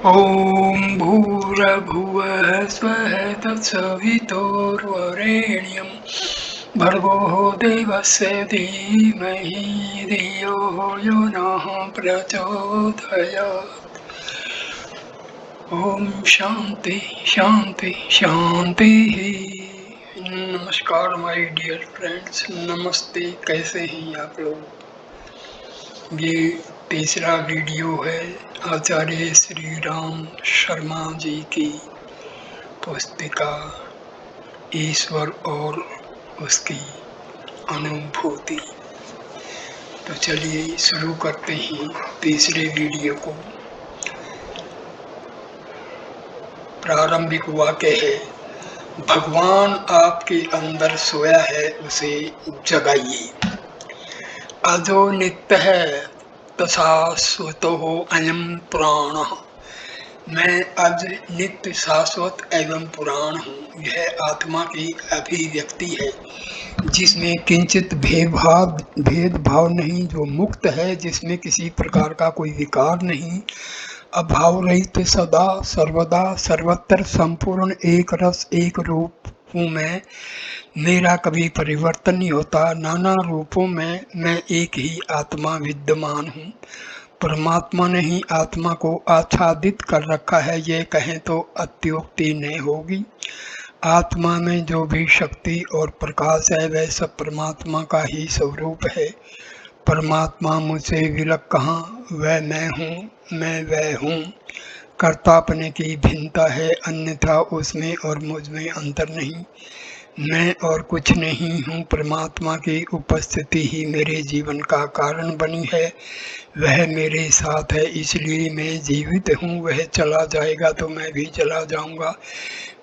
ॐ भूर्भुवः स्वः तत्सवितुर्वरेण्यं भर्गो देवस्य धीमहि धियो यो नः प्रचोदयात्। ओम शांति शांति शांति। नमस्कार माय डियर फ्रेंड्स, नमस्ते। कैसे हैं आप लोग? ये तीसरा वीडियो है आचार्य श्री राम शर्मा जी की पुस्तिका ईश्वर और उसकी अनुभूति। तो चलिए शुरू करते हैं तीसरे वीडियो को। प्रारंभिक वाक्य है, भगवान आपके अंदर सोया है, उसे जगाइए। अजो नित्य है शाश्वतो अयम पुराण। मैं अज नित्य शाश्वत एवं पुराण हूँ। यह आत्मा की अभिव्यक्ति है जिसमें किंचित भेदभाव नहीं, जो मुक्त है, जिसमें किसी प्रकार का कोई विकार नहीं, अभाव रहित, सदा सर्वदा सर्वत्र संपूर्ण, एक रस एक रूप हूँ मैं। मेरा कभी परिवर्तन नहीं होता। नाना रूपों में मैं एक ही आत्मा विद्यमान हूँ। परमात्मा ने ही आत्मा को आच्छादित कर रखा है, ये कहें तो अत्युक्ति नहीं होगी। आत्मा में जो भी शक्ति और प्रकाश है वह सब परमात्मा का ही स्वरूप है। परमात्मा मुझसे विलग कहाँ, वह मैं हूँ, मैं वह हूँ। कर्तापने की भिन्नता है, अन्यथा उसमें और मुझ में अंतर नहीं। मैं और कुछ नहीं हूँ। परमात्मा की उपस्थिति ही मेरे जीवन का कारण बनी है। वह मेरे साथ है, इसलिए मैं जीवित हूँ। वह चला जाएगा तो मैं भी चला जाऊँगा।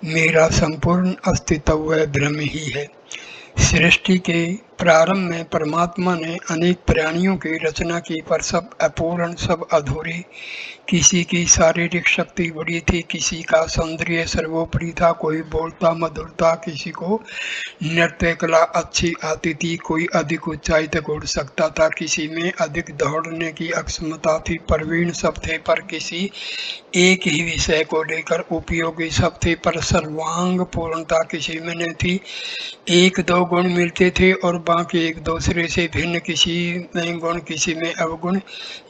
मेरा संपूर्ण अस्तित्व भ्रम ही है। सृष्टि के प्रारंभ में परमात्मा ने अनेक प्राणियों की रचना की, पर सब अपूर्ण, सब अधूरे। किसी की शारीरिक शक्ति बड़ी थी, किसी का सौंदर्य सर्वोपरि था, कोई बोलता मधुर था, किसी को नृत्य कला अच्छी आती थी, कोई अधिक ऊंचाई तक उड़ सकता था, किसी में अधिक दौड़ने की अक्षमता थी। प्रवीण सब थे, पर किसी एक ही विषय को लेकर उपयोगी सब थे, पर सर्वांग पूर्णता किसी में नहीं थी। एक दो गुण मिलते थे और बाकी एक दूसरे से भिन्न, किसी में गुण किसी में अवगुण।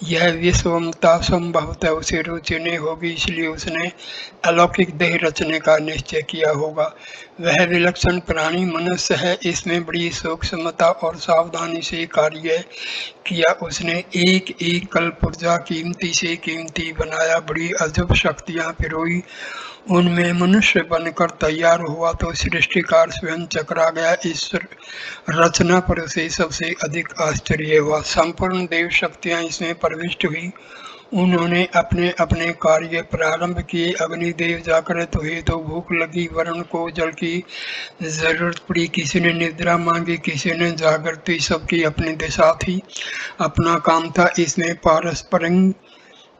यह विषमता संभवतः उसे रुचि नहीं होगी, इसलिए उसने अलौकिक देह रचने का निश्चय किया होगा। वह विलक्षण प्राणी मनुष्य है, इसमें बड़ी सूक्ष्मता और सावधानी से कार्य किया उसने। एक एक कल्पपुर्जा कीमती से कीमती बनाया, बड़ी अजब शक्तियां पिरोई, उनमें मनुष्य बनकर तैयार हुआ तो सृष्टिकार स्वयं चकरा गया। इस रचना पर उसे सबसे अधिक आश्चर्य हुआ। संपूर्ण देव शक्तियां इसमें प्रविष्ट हुई। उन्होंने अपने अपने कार्य प्रारंभ किए। अग्निदेव जागृत हुए तो भूख लगी, वरुण को जल की जरूरत पड़ी, किसी ने निद्रा मांगी, किसी ने जागृति, सबकी अपनी दिशा थी, अपना काम था। इसमें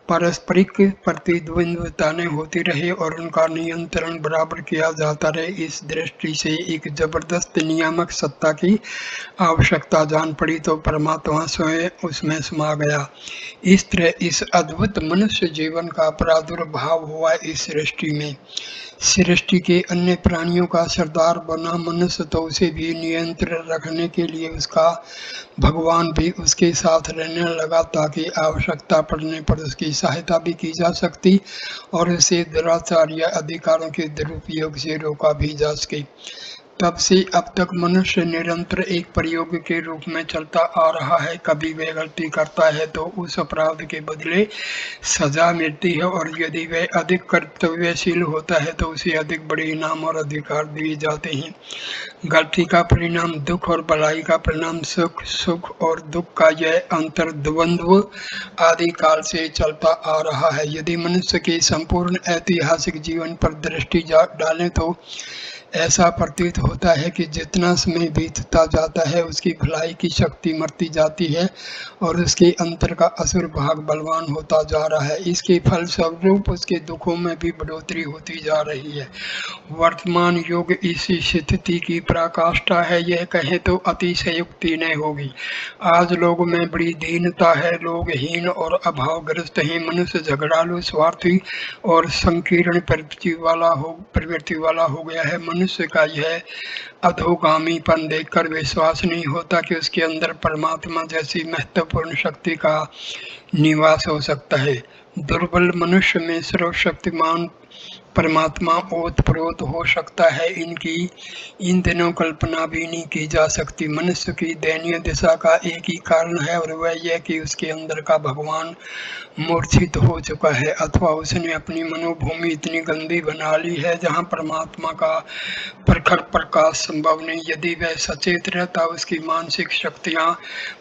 पारस्परिक प्रतिद्वंद्विताएं होती रही और उनका नियंत्रण बराबर किया जाता रहे। इस दृष्टि से एक जबरदस्त नियामक सत्ता की आवश्यकता जान पड़ी तो परमात्मा स्वयं उसमें समा गया। इस तरह इस अद्भुत मनुष्य जीवन का प्रादुर्भाव हुआ इस सृष्टि में। सृष्टि के अन्य प्राणियों का सरदार बना मनुष्य तो उसे भी नियंत्रण रखने के लिए उसका भगवान भी उसके साथ रहने लगा, ताकि आवश्यकता पड़ने पर उसकी सहायता भी की जा सकती और उसे दुराचार या अधिकारों के दुरुपयोग से रोका भी जा सके। तब से अब तक मनुष्य निरंतर एक प्रयोग के रूप में चलता आ रहा है। कभी वह गलती करता है तो उस अपराध के बदले सजा मिलती है, और यदि वह अधिक कर्तव्यशील होता है तो उसे अधिक बड़े इनाम और अधिकार दिए जाते हैं। गलती का परिणाम दुख और भलाई का परिणाम सुख, सुख और दुख का यह अंतर्द्वंद्व आदि काल से चलता आ रहा है। यदि मनुष्य के संपूर्ण ऐतिहासिक जीवन पर दृष्टि डालें तो ऐसा प्रतीत होता है कि जितना समय बीतता जाता है उसकी भलाई की शक्ति मरती जाती है और उसके अंतर का असुर भाग बलवान होता जा रहा है। इसके फलस्वरूप उसके दुखों में भी बढ़ोतरी होती जा रही है। वर्तमान युग इसी स्थिति की पराकाष्ठा है, यह कहें तो अतिशयोक्ति नहीं होगी। आज लोगों में बड़ी दीनता है, लोग हीन और अभावग्रस्त हैं, मनुष्य झगड़ालू, स्वार्थी और संकीर्ण प्रवृत्ति वाला हो गया है। मनुष्य का यह अधोगामीपन देखकर विश्वास नहीं होता कि उसके अंदर परमात्मा जैसी महत्वपूर्ण शक्ति का निवास हो सकता है। दुर्बल मनुष्य में सर्वशक्तिमान परमात्मा ओतप्रोत हो सकता है, इनकी इन दिनों कल्पना भी नहीं की जा सकती। मनुष्य की दयनीय दिशा का एक ही कारण है और वह यह कि उसके अंदर का भगवान मूर्छित हो चुका है, अथवा उसने अपनी मनोभूमि इतनी गंदी बना ली है जहाँ परमात्मा का प्रखर प्रकाश संभव नहीं। यदि वह सचेत रहता, उसकी मानसिक शक्तियाँ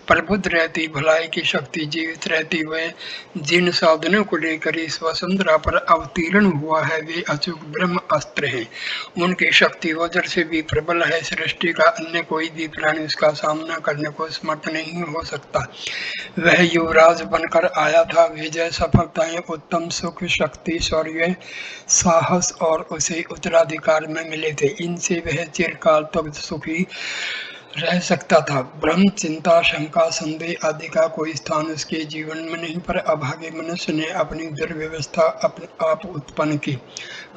प्रबुद्ध रहती, भलाई की शक्ति जीवित रहती, वह जिन साधनों को लेकर इस वसुंधरा पर अवतीर्ण हुआ है वे अचूक ब्रह्म अस्त्र हैं। उनकी शक्ति वज्र से भी प्रबल है। सृष्टि का अन्य कोई भी प्राणी उसका सामना करने को समर्थ नहीं हो सकता। वह युवराज बनकर आया था। विजय, सफलताएं, उत्तम सुख, शक्ति, शौर्य, साहस और उसे उत्तराधिकार में मिले थे। इनसे वह चिरकाल तक सुखी रह सकता था। भ्रम, चिंता, शंका, संदेह आदि का कोई स्थान उसके जीवन में नहीं, पर अभागे मनुष्य ने अपनी दुर्व्यवस्था अपने आप उत्पन्न की।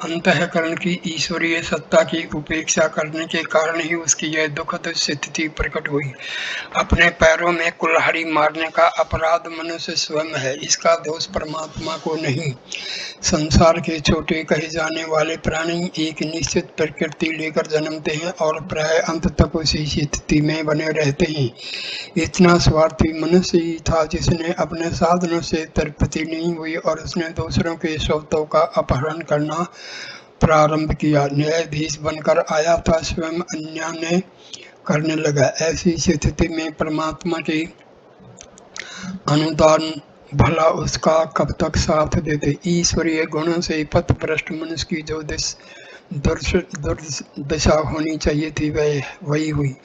अंतःकरण की ईश्वरीय सत्ता की उपेक्षा करने के कारण ही उसकी यह दुखद स्थिति प्रकट हुई। अपने पैरों में कुल्हाड़ी मारने का अपराध मनुष्य स्वयं है, इसका दोष परमात्मा को नहीं। संसार के छोटे कहे जाने वाले प्राणी एक निश्चित प्रकृति लेकर जन्मते हैं और प्राय अंत तक उसी स्थिति में बने रहते हैं। इतना स्वार्थी मनुष्य ही था जिसने अपने साधनों से तृप्ति नहीं हुई और उसने दूसरों के स्वतों का अपहरण करना प्रारंभ किया। न्यायाधीश बनकर आया था, स्वयं अन्याय करने लगा। ऐसी स्थिति में परमात्मा की अनुदान भला उसका कब तक साथ देते। ईश्वरीय गुणों से पथभ्रष्ट मनुष्य की जो दुर्दशा होनी चाहिए थी वह वही हुई।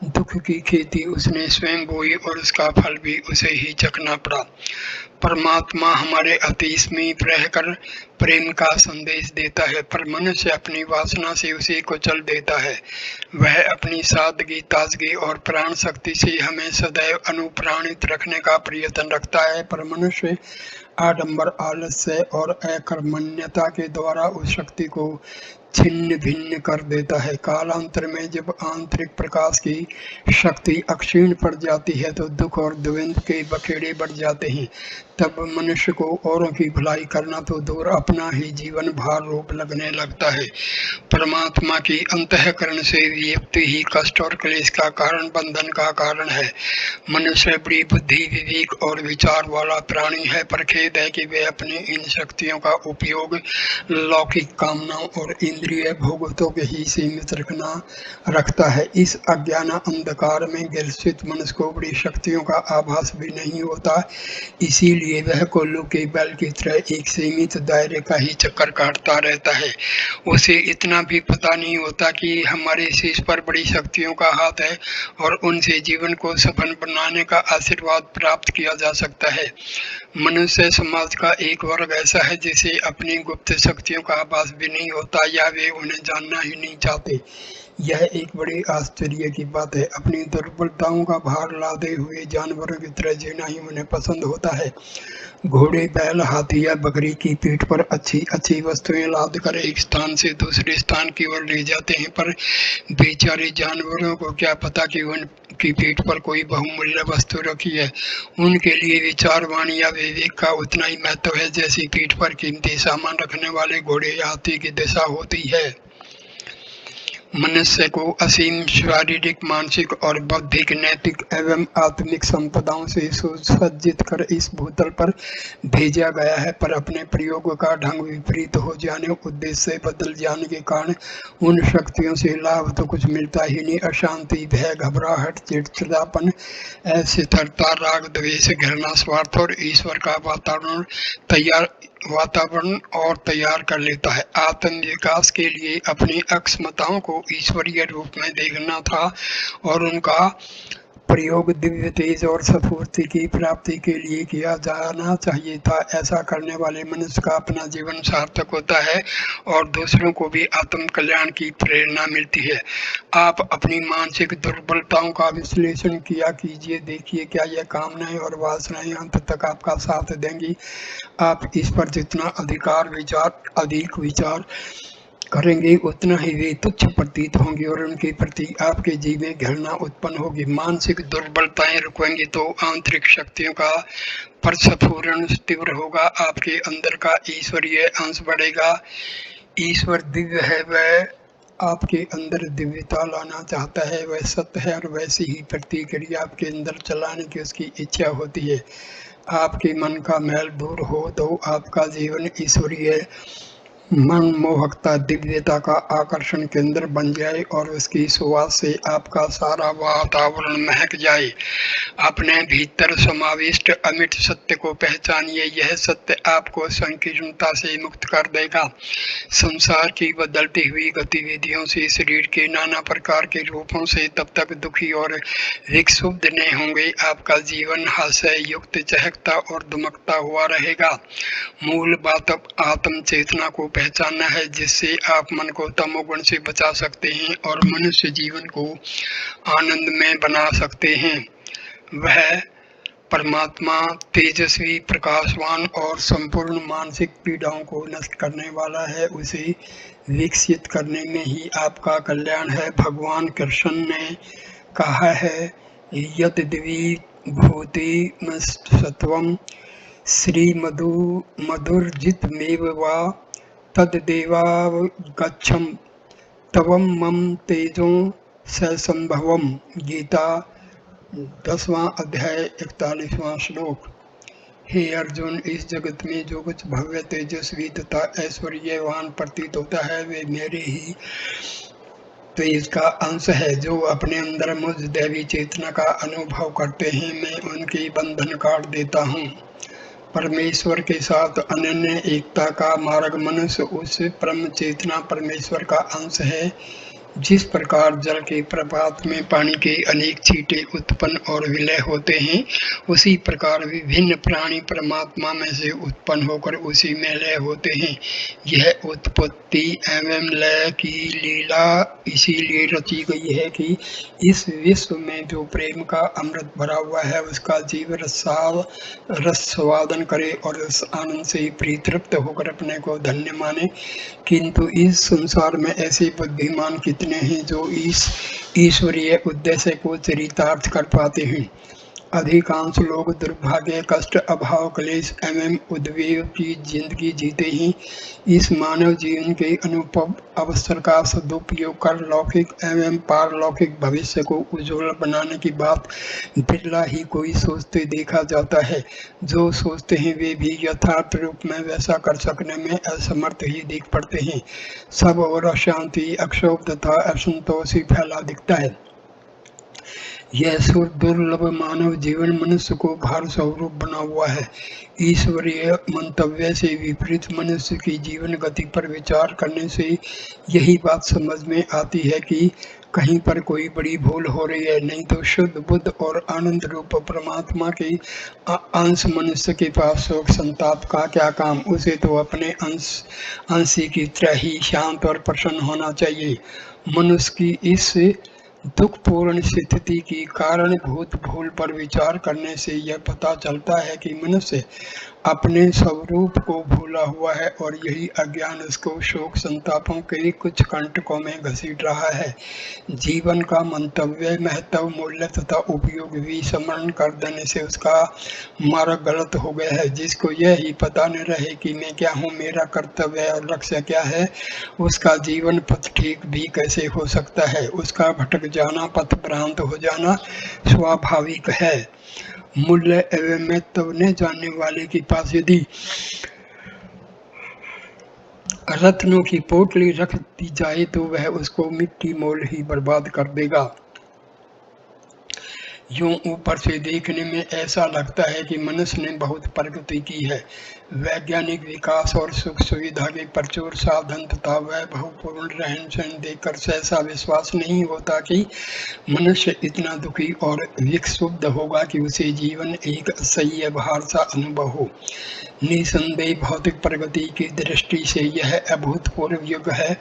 दुख की खेती उसने स्वयं बोई और उसका फल भी उसे ही चखना पड़ा। परमात्मा हमारे अति समीप रहकर प्रेम का संदेश देता है, पर मनुष्य अपनी वासना से उसे कुचल देता है। वह अपनी सादगी, ताजगी और प्राण शक्ति से हमें सदैव अनुप्राणित रखने का प्रयत्न रखता है, पर मनुष्य आडंबर, आलस्य और अकर्मण्यता के द्वारा उस शक्ति को छिन्न भिन्न कर देता है। कालांतर में जब आंतरिक प्रकाश की शक्ति अक्षीण पड़ जाती है तो दुख और द्वंद्व के बखेड़े बढ़ जाते हैं। तब मनुष्य को औरों की भलाई करना तो दूर, अपना ही जीवन भार रूप लगने लगता है। परमात्मा की अंतःकरण से व्यक्ति ही कष्ट और क्लेश का कारण, बंधन का कारण है। मनुष्य बड़ी बुद्धि, विवेक और विचार वाला प्राणी है, पर खेद है कि वह अपनी इन शक्तियों का उपयोग लौकिक कामनाओं और इंद्रिय भोगों के ही सीमित रखता है। इस अज्ञान अंधकार में ग्रसित मनुष्य को बड़ी शक्तियों का आभास भी नहीं होता, इसीलिए वह कोल्लू के बैल की तरह एक सीमित दायरे का ही चक्कर काटता रहता है। उसे इतना भी पता नहीं होता कि हमारे शीश पर बड़ी शक्तियों का हाथ है और उनसे जीवन को सफल बनाने का आशीर्वाद प्राप्त किया जा सकता है। मनुष्य समाज का एक वर्ग ऐसा है जिसे अपनी गुप्त शक्तियों का आभास भी नहीं होता या वे उन्हें जानना ही नहीं चाहते। यह एक बड़ी आश्चर्य की बात है। अपनी दुर्बलताओं का भार लादे हुए जानवरों की तरह जीना ही उन्हें पसंद होता है। घोड़े, बैल, हाथी या बकरी की पीठ पर अच्छी अच्छी वस्तुएं लाद कर एक स्थान से दूसरे स्थान की ओर ले जाते हैं, पर बेचारे जानवरों को क्या पता कि उनकी पीठ पर कोई बहुमूल्य वस्तु रखी है। उनके लिए विचारवान या विवेक का उतना ही महत्व है जैसी पीठ पर कीमती सामान रखने वाले घोड़े या हाथी की दशा होती है। मनुष्य को असीम शारीरिक, मानसिक और बौद्धिक, नैतिक एवं आत्मिक संपदाओं से सुसज्जित कर इस भूतल पर भेजा गया है, पर अपने प्रयोग का ढंग विपरीत हो जाने, उद्देश्य से बदल जाने के कारण उन शक्तियों से लाभ तो कुछ मिलता ही नहीं। अशांति, भय, घबराहट, चिड़चिड़ापन, अस्थिरता, राग, द्वेष, घृणा, स्वार्थ और ईश्वर का वातावरण तैयार वातावरण और तैयार कर लेता है। आत्म विकास के लिए अपनी अक्षमताओं को ईश्वरीय रूप में देखना था और उनका प्रयोग दिव्य तेज और स्फूर्ति की प्राप्ति के लिए किया जाना चाहिए था। ऐसा करने वाले मनुष्य का अपना जीवन सार्थक होता है और दूसरों को भी आत्म कल्याण की प्रेरणा मिलती है। आप अपनी मानसिक दुर्बलताओं का विश्लेषण किया कीजिए, देखिए क्या यह कामनाएं और वासनाएं अंत तक आपका साथ देंगी। आप इस पर जितना अधिक विचार करेंगे उतना ही वे तुच्छ प्रतीत होंगे और उनके प्रति आपके जीव में घृणा उत्पन्न होगी। मानसिक दुर्बलताएं रुकेंगी तो आंतरिक शक्तियों का प्रस्फुरण तीव्र होगा, आपके अंदर का ईश्वरीय अंश बढ़ेगा। ईश्वर दिव्य है, वह आपके अंदर दिव्यता लाना चाहता है, वह सत्य है और वैसी ही प्रतिक्रिया आपके अंदर चलाने की उसकी इच्छा होती है। आपके मन का मैल दूर हो तो आपका जीवन ईश्वरीय मनमोहकता दिव्यता का आकर्षण केंद्र बन जाए और उसकी सुवास से आपका सारा वातावरण महक जाए। अपने भीतर समाविष्ट अमिट सत्य को पहचानिए, यह सत्य आपको संकीर्णता से मुक्त कर देगा। संसार की बदलती हुई गतिविधियों से शरीर के नाना प्रकार के रूपों से तब तक दुखी और विक्षुब्ध नहीं होंगे। आपका जीवन हास्य युक्त चहकता और दमकता हुआ रहेगा। मूल बात आत्म चेतना को पहचानना है, जिससे आप मन को तमोगुण से बचा सकते हैं और मनुष्य जीवन को आनंद में बना सकते हैं। वह परमात्मा तेजस्वी, प्रकाशवान और संपूर्ण मानसिक पीड़ाओं को नष्ट करने वाला है। उसे विकसित करने में ही आपका कल्याण है। भगवान कृष्ण ने कहा है, यद्यपि भूति सत्वम श्रीमधुर्जितमेव वा तद्देवावगच्छं तवं मम तेजो ससंभवम। गीता 10वां अध्याय 41वां श्लोक। हे अर्जुन, इस जगत में जो कुछ भव्य, तेजस्वी तथा ऐश्वर्यवान प्रतीत होता है वे मेरे ही तेज का अंश है। जो अपने अंदर मुझ दैवी चेतना का अनुभव करते हैं, मैं उनके बंधन काट देता हूँ। परमेश्वर के साथ अनन्य एकता का मार्ग मनुष्य उस परम चेतना परमेश्वर का अंश है। जिस प्रकार जल के प्रपात में पानी के अनेक छींटे उत्पन्न और विलय होते हैं, उसी प्रकार विभिन्न प्राणी परमात्मा में से उत्पन्न होकर उसी में लय होते हैं। यह उत्पत्ति एवं लय की लीला इसीलिए रची गई है कि इस विश्व में जो प्रेम का अमृत भरा हुआ है उसका जीव रसास्वादन करे और उस आनंद से परितृप्त होकर अपने को धन्य माने। किंतु इस संसार में ऐसे बुद्धिमान कितने हैं जो इस ईश्वरीय उद्देश्य को चरितार्थ कर पाते हैं। अधिकांश लोग दुर्भाग्य, कष्ट, अभाव, क्लेश एवं उद्वेग की जिंदगी जीते हैं। इस मानव जीवन के अनुपम अवसर का सदुपयोग कर लौकिक एवं पारलौकिक भविष्य को उज्ज्वल बनाने की बात बिरला ही कोई सोचते देखा जाता है। जो सोचते हैं वे भी यथार्थ रूप में वैसा कर सकने में असमर्थ ही दिख पड़ते हैं। सब और अशांति, अक्षोभ तथा असंतोष ही फैला दिखता है। यह दुर्लभ मानव जीवन मनुष्य को भार स्वरूप बना हुआ है। ईश्वरीय मंतव्य से विपरीत मनुष्य की जीवन गति पर विचार करने से यही बात समझ में आती है कि कहीं पर कोई बड़ी भूल हो रही है, नहीं तो शुद्ध बुद्ध और आनंद रूप परमात्मा के अंश मनुष्य के पास शोक संताप का क्या काम। उसे तो अपने अंशी की तरह ही शांत और प्रसन्न होना चाहिए। मनुष्य की इस दुखपूर्ण स्थिति की कारणभूत भूल पर विचार करने से यह पता चलता है कि मनुष्य अपने स्वरूप को भूला हुआ है और यही अज्ञान उसको शोक संतापों के कुछ कंटकों में घसीट रहा है। जीवन का मंतव्य, महत्व, मूल्य तथा उपयोग भी स्मरण कर देने से उसका मार्ग गलत हो गया है। जिसको यह ही पता न रहे कि मैं क्या हूँ, मेरा कर्तव्य और लक्ष्य क्या है, उसका जीवन पथ ठीक भी कैसे हो सकता है। उसका भटक जाना, पथ भ्रांत हो जाना स्वाभाविक है। मूल्य एवं महत्व न जानने वाले के पास यदि रत्नों की पोटली रख दी जाए तो वह उसको मिट्टी मोल ही बर्बाद कर देगा। यूं ऊपर से देखने में ऐसा लगता है कि मनुष्य ने बहुत प्रगति की है। वैज्ञानिक विकास और सुख सुविधा के प्रचुर साधन तथा वैभवपूर्ण रहन सहन देखकर ऐसा विश्वास नहीं होता कि मनुष्य इतना दुखी और विक्षुब्ध होगा कि उसे जीवन एक असह्य भार सा अनुभव हो। निसंदेह भौतिक प्रगति की दृष्टि से यह अभूतपूर्व युग है,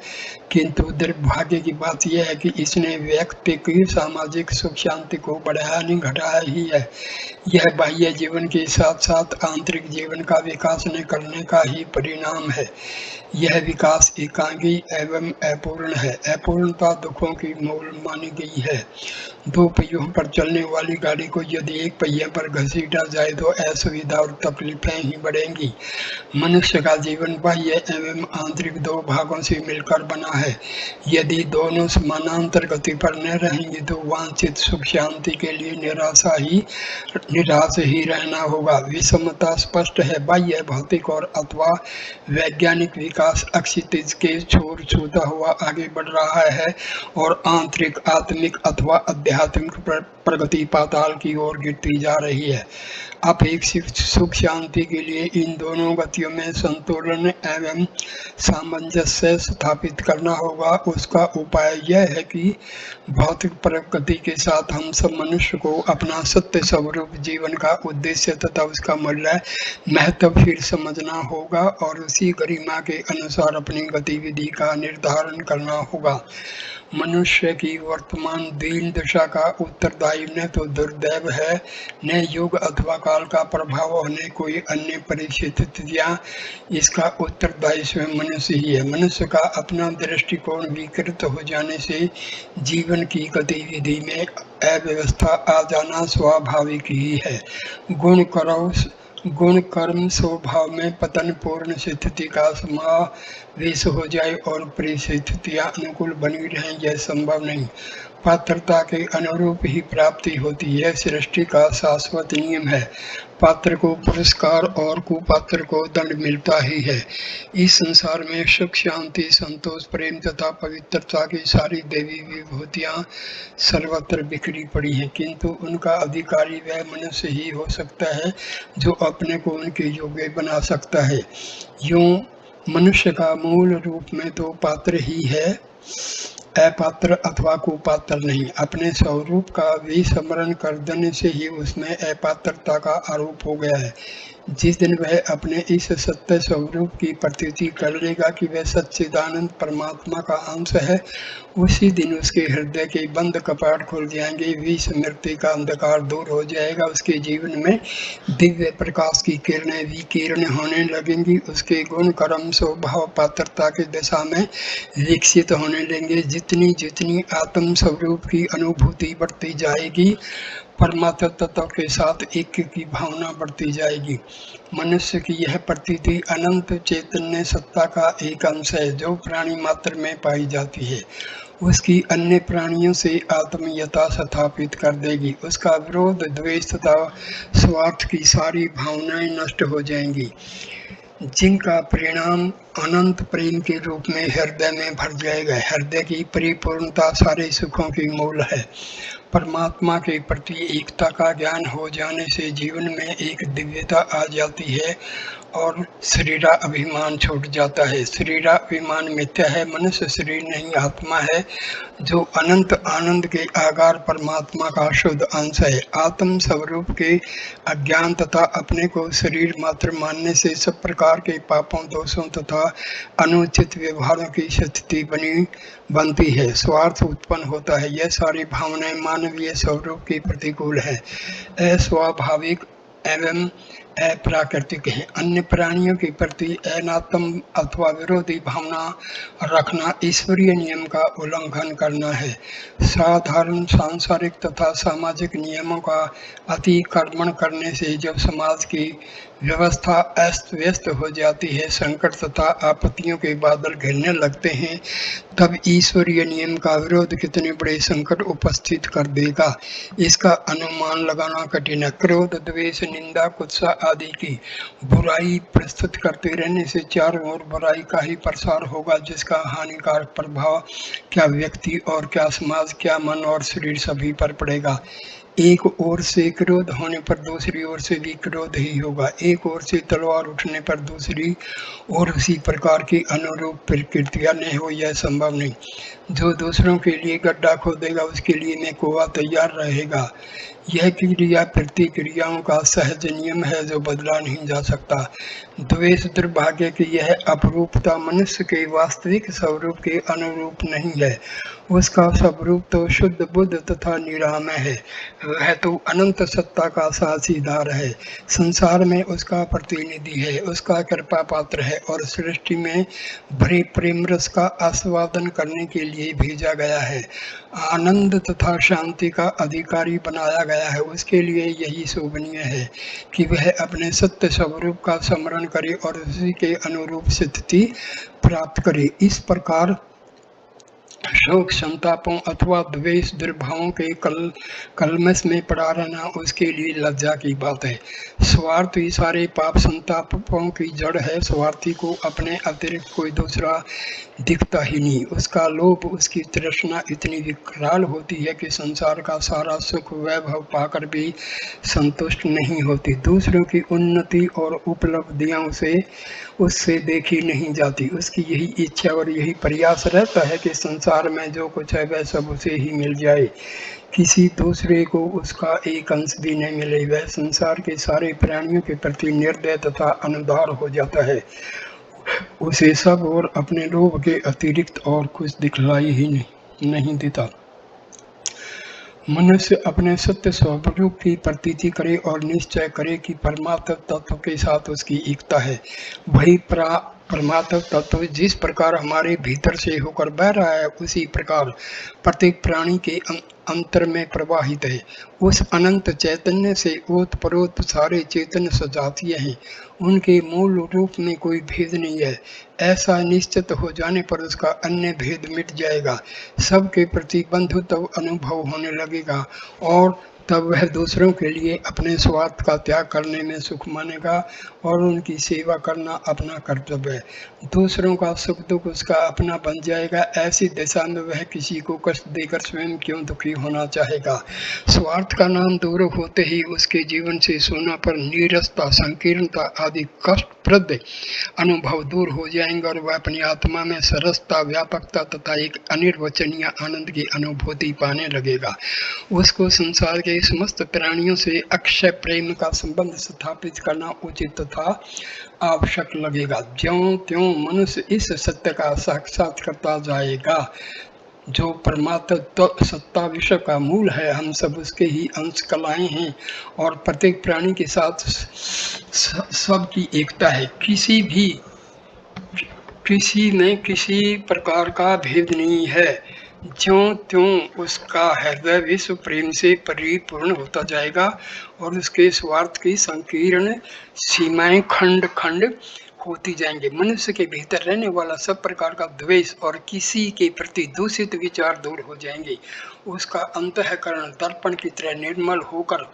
किंतु दुर्भाग्य की बात यह है कि इसने व्यक्ति की सामाजिक सुख शांति को बढ़ाया नहीं घटाया ही है। यह बाह्य जीवन के साथ साथ आंतरिक जीवन का विकास न करने का ही परिणाम है। यह विकास एकांगी एवं अपूर्ण है। अपूर्णता दुखों की मूल मानी गई है। दो पहियों पर चलने वाली गाड़ी को यदि एक पहिए पर घसीटा जाए तो असुविधा और तकलीफें ही बढ़ेंगी। मनुष्य का जीवन बाह्य एवं आंतरिक दो भागों से मिलकर बना है। यदि दोनों समानांतर गति पर न रहेंगे तो वांछित सुख शांति के लिए निराश ही रहना होगा। विषमता स्पष्ट है। बाह्य भौतिक और अथवा वैज्ञानिक विकास अक्षितिज के छोर छूता हुआ आगे बढ़ रहा है और आंतरिक आत्मिक अथवा आध्यात्मिक प्रगति पाताल की ओर गिरती जा रही है। अपेक्षित सुख शांति के लिए इन दोनों गतियों में संतुलन एवं सामंजस्य स्थापित करना होगा। उसका उपाय यह है कि भौतिक प्रगति के साथ हम सब मनुष्य को अपना सत्य स्वरूप जीवन का उद्देश्य तथा उसका मूल्य महत्व फिर समझना होगा और उसी गरिमा के अनुसार अपनी गतिविधि का निर्धारण करना होगा। मनुष्य की वर्तमान दीन दशा का उत्तरदायी न तो दुर्दैव है, न युग अथवा काल का प्रभाव और न कोई अन्य परिस्थितियां। इसका उत्तरदायी स्वयं मनुष्य ही है। मनुष्य का अपना दृष्टिकोण विकृत हो जाने से जीवन की गतिविधि में अव्यवस्था आ जाना स्वाभाविक ही है। गुण कर्म स्वभाव में पतन पूर्ण स्थिति का समावेश हो जाए और परिस्थितियां अनुकूल बनी रहें, यह संभव नहीं। पात्रता के अनुरूप ही प्राप्ति होती है। सृष्टि का शाश्वत नियम है। पात्र को पुरस्कार और कुपात्र को दंड मिलता ही है। इस संसार में सुख शांति संतोष प्रेम तथा पवित्रता की सारी देवी विभूतियां सर्वत्र बिखरी पड़ी हैं, किंतु उनका अधिकारी वह मनुष्य ही हो सकता है जो अपने को उनके योग्य बना सकता है। यूं मनुष्य का मूल रूप में तो पात्र ही है, अपात्र अथवा कुपात्र नहीं। अपने स्वरूप का विस्मरण कर देने से ही उसमें अपात्रता का आरोप हो गया है। जिस दिन वह अपने इस सत्य स्वरूप की प्रतीति कर लेगा कि वह सच्चिदानंद परमात्मा का अंश है, उसी दिन उसके हृदय के बंद कपाट खुल जाएंगे। विस्मृति का अंधकार दूर हो जाएगा। उसके जीवन में दिव्य प्रकाश की किरणें विकीर्ण होने लगेंगी। उसके गुण कर्म स्वभाव पात्रता की दिशा में विकसित होने लगेंगे। जितनी जितनी आत्म स्वरूप की अनुभूति बढ़ती जाएगी, परमात्मा तत्व के साथ ऐक्य की भावना बढ़ती जाएगी। मनुष्य की यह प्रतीति अनंत चैतन्य सत्ता का एक अंश है जो प्राणी मात्र में पाई जाती है। उसकी अन्य प्राणियों से आत्मीयता स्थापित कर देगी। उसका विरोध द्वेष तथा स्वार्थ की सारी भावनाएं नष्ट हो जाएंगी, जिनका परिणाम अनंत प्रेम के रूप में हृदय में भर जाएगा। हृदय की परिपूर्णता सारे सुखों की मूल है। परमात्मा के प्रति एकता का ज्ञान हो जाने से जीवन में एक दिव्यता आ जाती है और शरीरा अभिमान छूट जाता है। शरीरा अभिमान मिथ्या है। मनुष्य शरीर नहीं आत्मा है जो अनंत आनंद के आगार परमात्मा का शुद्ध अंश है। आत्म स्वरूप के अज्ञान तथा अपने को शरीर मात्र मानने से सब प्रकार के पापों दोषों तथा अनुचित व्यवहारों की स्थिति बनती है। स्वार्थ उत्पन्न होता है। यह सारी भावनाएं मानवीय स्वरूप की प्रतिकूल है, अस्वाभाविक एवं अप्राकृतिक है। अन्य प्राणियों के प्रति अनात्म अथवा विरोधी भावना रखना ईश्वरीय नियम का उल्लंघन करना है। साधारण सांसारिक तथा सामाजिक नियमों का अतिक्रमण करने से जब समाज की व्यवस्था अस्त व्यस्त हो जाती है, संकट तथा आपत्तियों के बादल घेरने लगते हैं, तब ईश्वरीय नियम का विरोध कितने बड़े संकट उपस्थित कर देगा, इसका अनुमान लगाना कठिन है। क्रोध द्वेष निंदा गुस्सा आदि की बुराई प्रस्तुत करते रहने से चारों ओर बुराई का ही प्रसार होगा, जिसका हानिकारक प्रभाव क्या व्यक्ति और क्या समाज क्या मन और शरीर सभी पर पड़ेगा। एक ओर से क्रोध होने पर दूसरी ओर से भी क्रोध ही होगा, एक ओर से तलवार उठने पर दूसरी ओर उसी प्रकार की अनुरूप प्रकृतियां नहीं हो, यह संभव नहीं। जो दूसरों के लिए गड्ढा खोदेगा उसके लिए में कुआं तैयार रहेगा। यह क्रिया प्रतिक्रियाओं का सहज नियम है जो बदला नहीं जा सकता। द्वेष दुर्भाग्य की यह अपरूपता मनुष्य के वास्तविक स्वरूप के अनुरूप नहीं है। उसका स्वरूप तो शुद्ध बुद्ध तथा निरामय है। वह तो अनंत सत्ता का साझीदार है, संसार में उसका प्रतिनिधि है, उसका कृपा पात्र है और सृष्टि में भरे प्रेम रस का आस्वादन करने के लिए भेजा गया है, आनंद तथा शांति का अधिकारी बनाया गया है। उसके लिए यही शोभनीय है कि वह अपने सत्य स्वरूप का स्मरण करे और उसी के अनुरूप स्थिति प्राप्त करे। इस प्रकार शोक संतापों अथवा द्वेष दुर्भावों के कलमश में पड़ा रहना उसके लिए लज्जा की बात है। स्वार्थ ही सारे पाप संतापों की जड़ है। स्वार्थी को अपने अतिरिक्त कोई दूसरा दिखता ही नहीं। उसका लोभ, उसकी तृष्णा इतनी विकराल होती है कि संसार का सारा सुख वैभव पाकर भी संतुष्ट नहीं होती। दूसरों की उन्नति और उपलब्धियां उससे देखी नहीं जाती। उसकी यही इच्छा और यही प्रयास रहता है कि संसार में जो कुछ है वह सब उसे ही मिल जाए, किसी दूसरे को उसका एक अंश भी नहीं मिले। वह संसार के सारे प्राणियों के प्रति निर्दय तथा अनुदार हो जाता है। उसे सब और अपने लोभ के अतिरिक्त और कुछ दिखलाई ही नहीं देता। मनुष्य अपने सत्य स्वरूप की प्रतीति करे और निश्चय करे कि परमात्म तत्व के साथ उसकी एकता है। वही परमात्म तत्व जिस प्रकार हमारे भीतर से होकर बह रहा है उसी प्रकार प्रत्येक प्राणी के अंतर में प्रवाहित है। उस अनंत चैतन्य से ओतप्रोत सारे चेतन सजातीय हैं। उनके मूल रूप में कोई भेद नहीं है। ऐसा निश्चित हो जाने पर उसका अन्य भेद मिट जाएगा। सबके प्रति बंधुत्व अनुभव होने लगेगा और तब वह दूसरों के लिए अपने स्वार्थ का त्याग करने में सुख मानेगा और उनकी सेवा करना अपना कर्तव्य है। दूसरों का सुख दुख उसका अपना बन जाएगा। ऐसी दिशा में वह किसी को कष्ट देकर स्वयं क्यों दुखी होना चाहेगा। स्वार्थ का नाम दूर होते ही उसके जीवन से सोनापन, नीरसता, संकीर्णता आदि कष्टप्रद अनुभव दूर हो जाएंगे और वह अपनी आत्मा में सरसता, व्यापकता तथा एक अनिर्वचनीय आनंद की अनुभूति पाने लगेगा। उसको संसार के समस्त प्राणियों से अक्षय प्रेम का संबंध स्थापित करना उचित तथा आवश्यक लगेगा। ज्यों त्यों मनुष्य इस सत्य का साक्षात करता जाएगा। जो परमात्मा सत्ता विश्व का मूल है, हम सब उसके ही अंश कलाएं हैं और प्रत्येक प्राणी के साथ सबकी एकता है। किसी में किसी प्रकार का भेद नहीं है। ज्यों त्यों उसका हृदय विश्व प्रेम से परिपूर्ण होता जाएगा और उसके स्वार्थ की संकीर्ण सीमाएं खंड खंड होती जाएंगे। मनुष्य के भीतर रहने वाला सब प्रकार का द्वेष और किसी के प्रति दूषित विचार दूर हो जाएंगे। उसका अंतःकरण दर्पण की तरह निर्मल होकर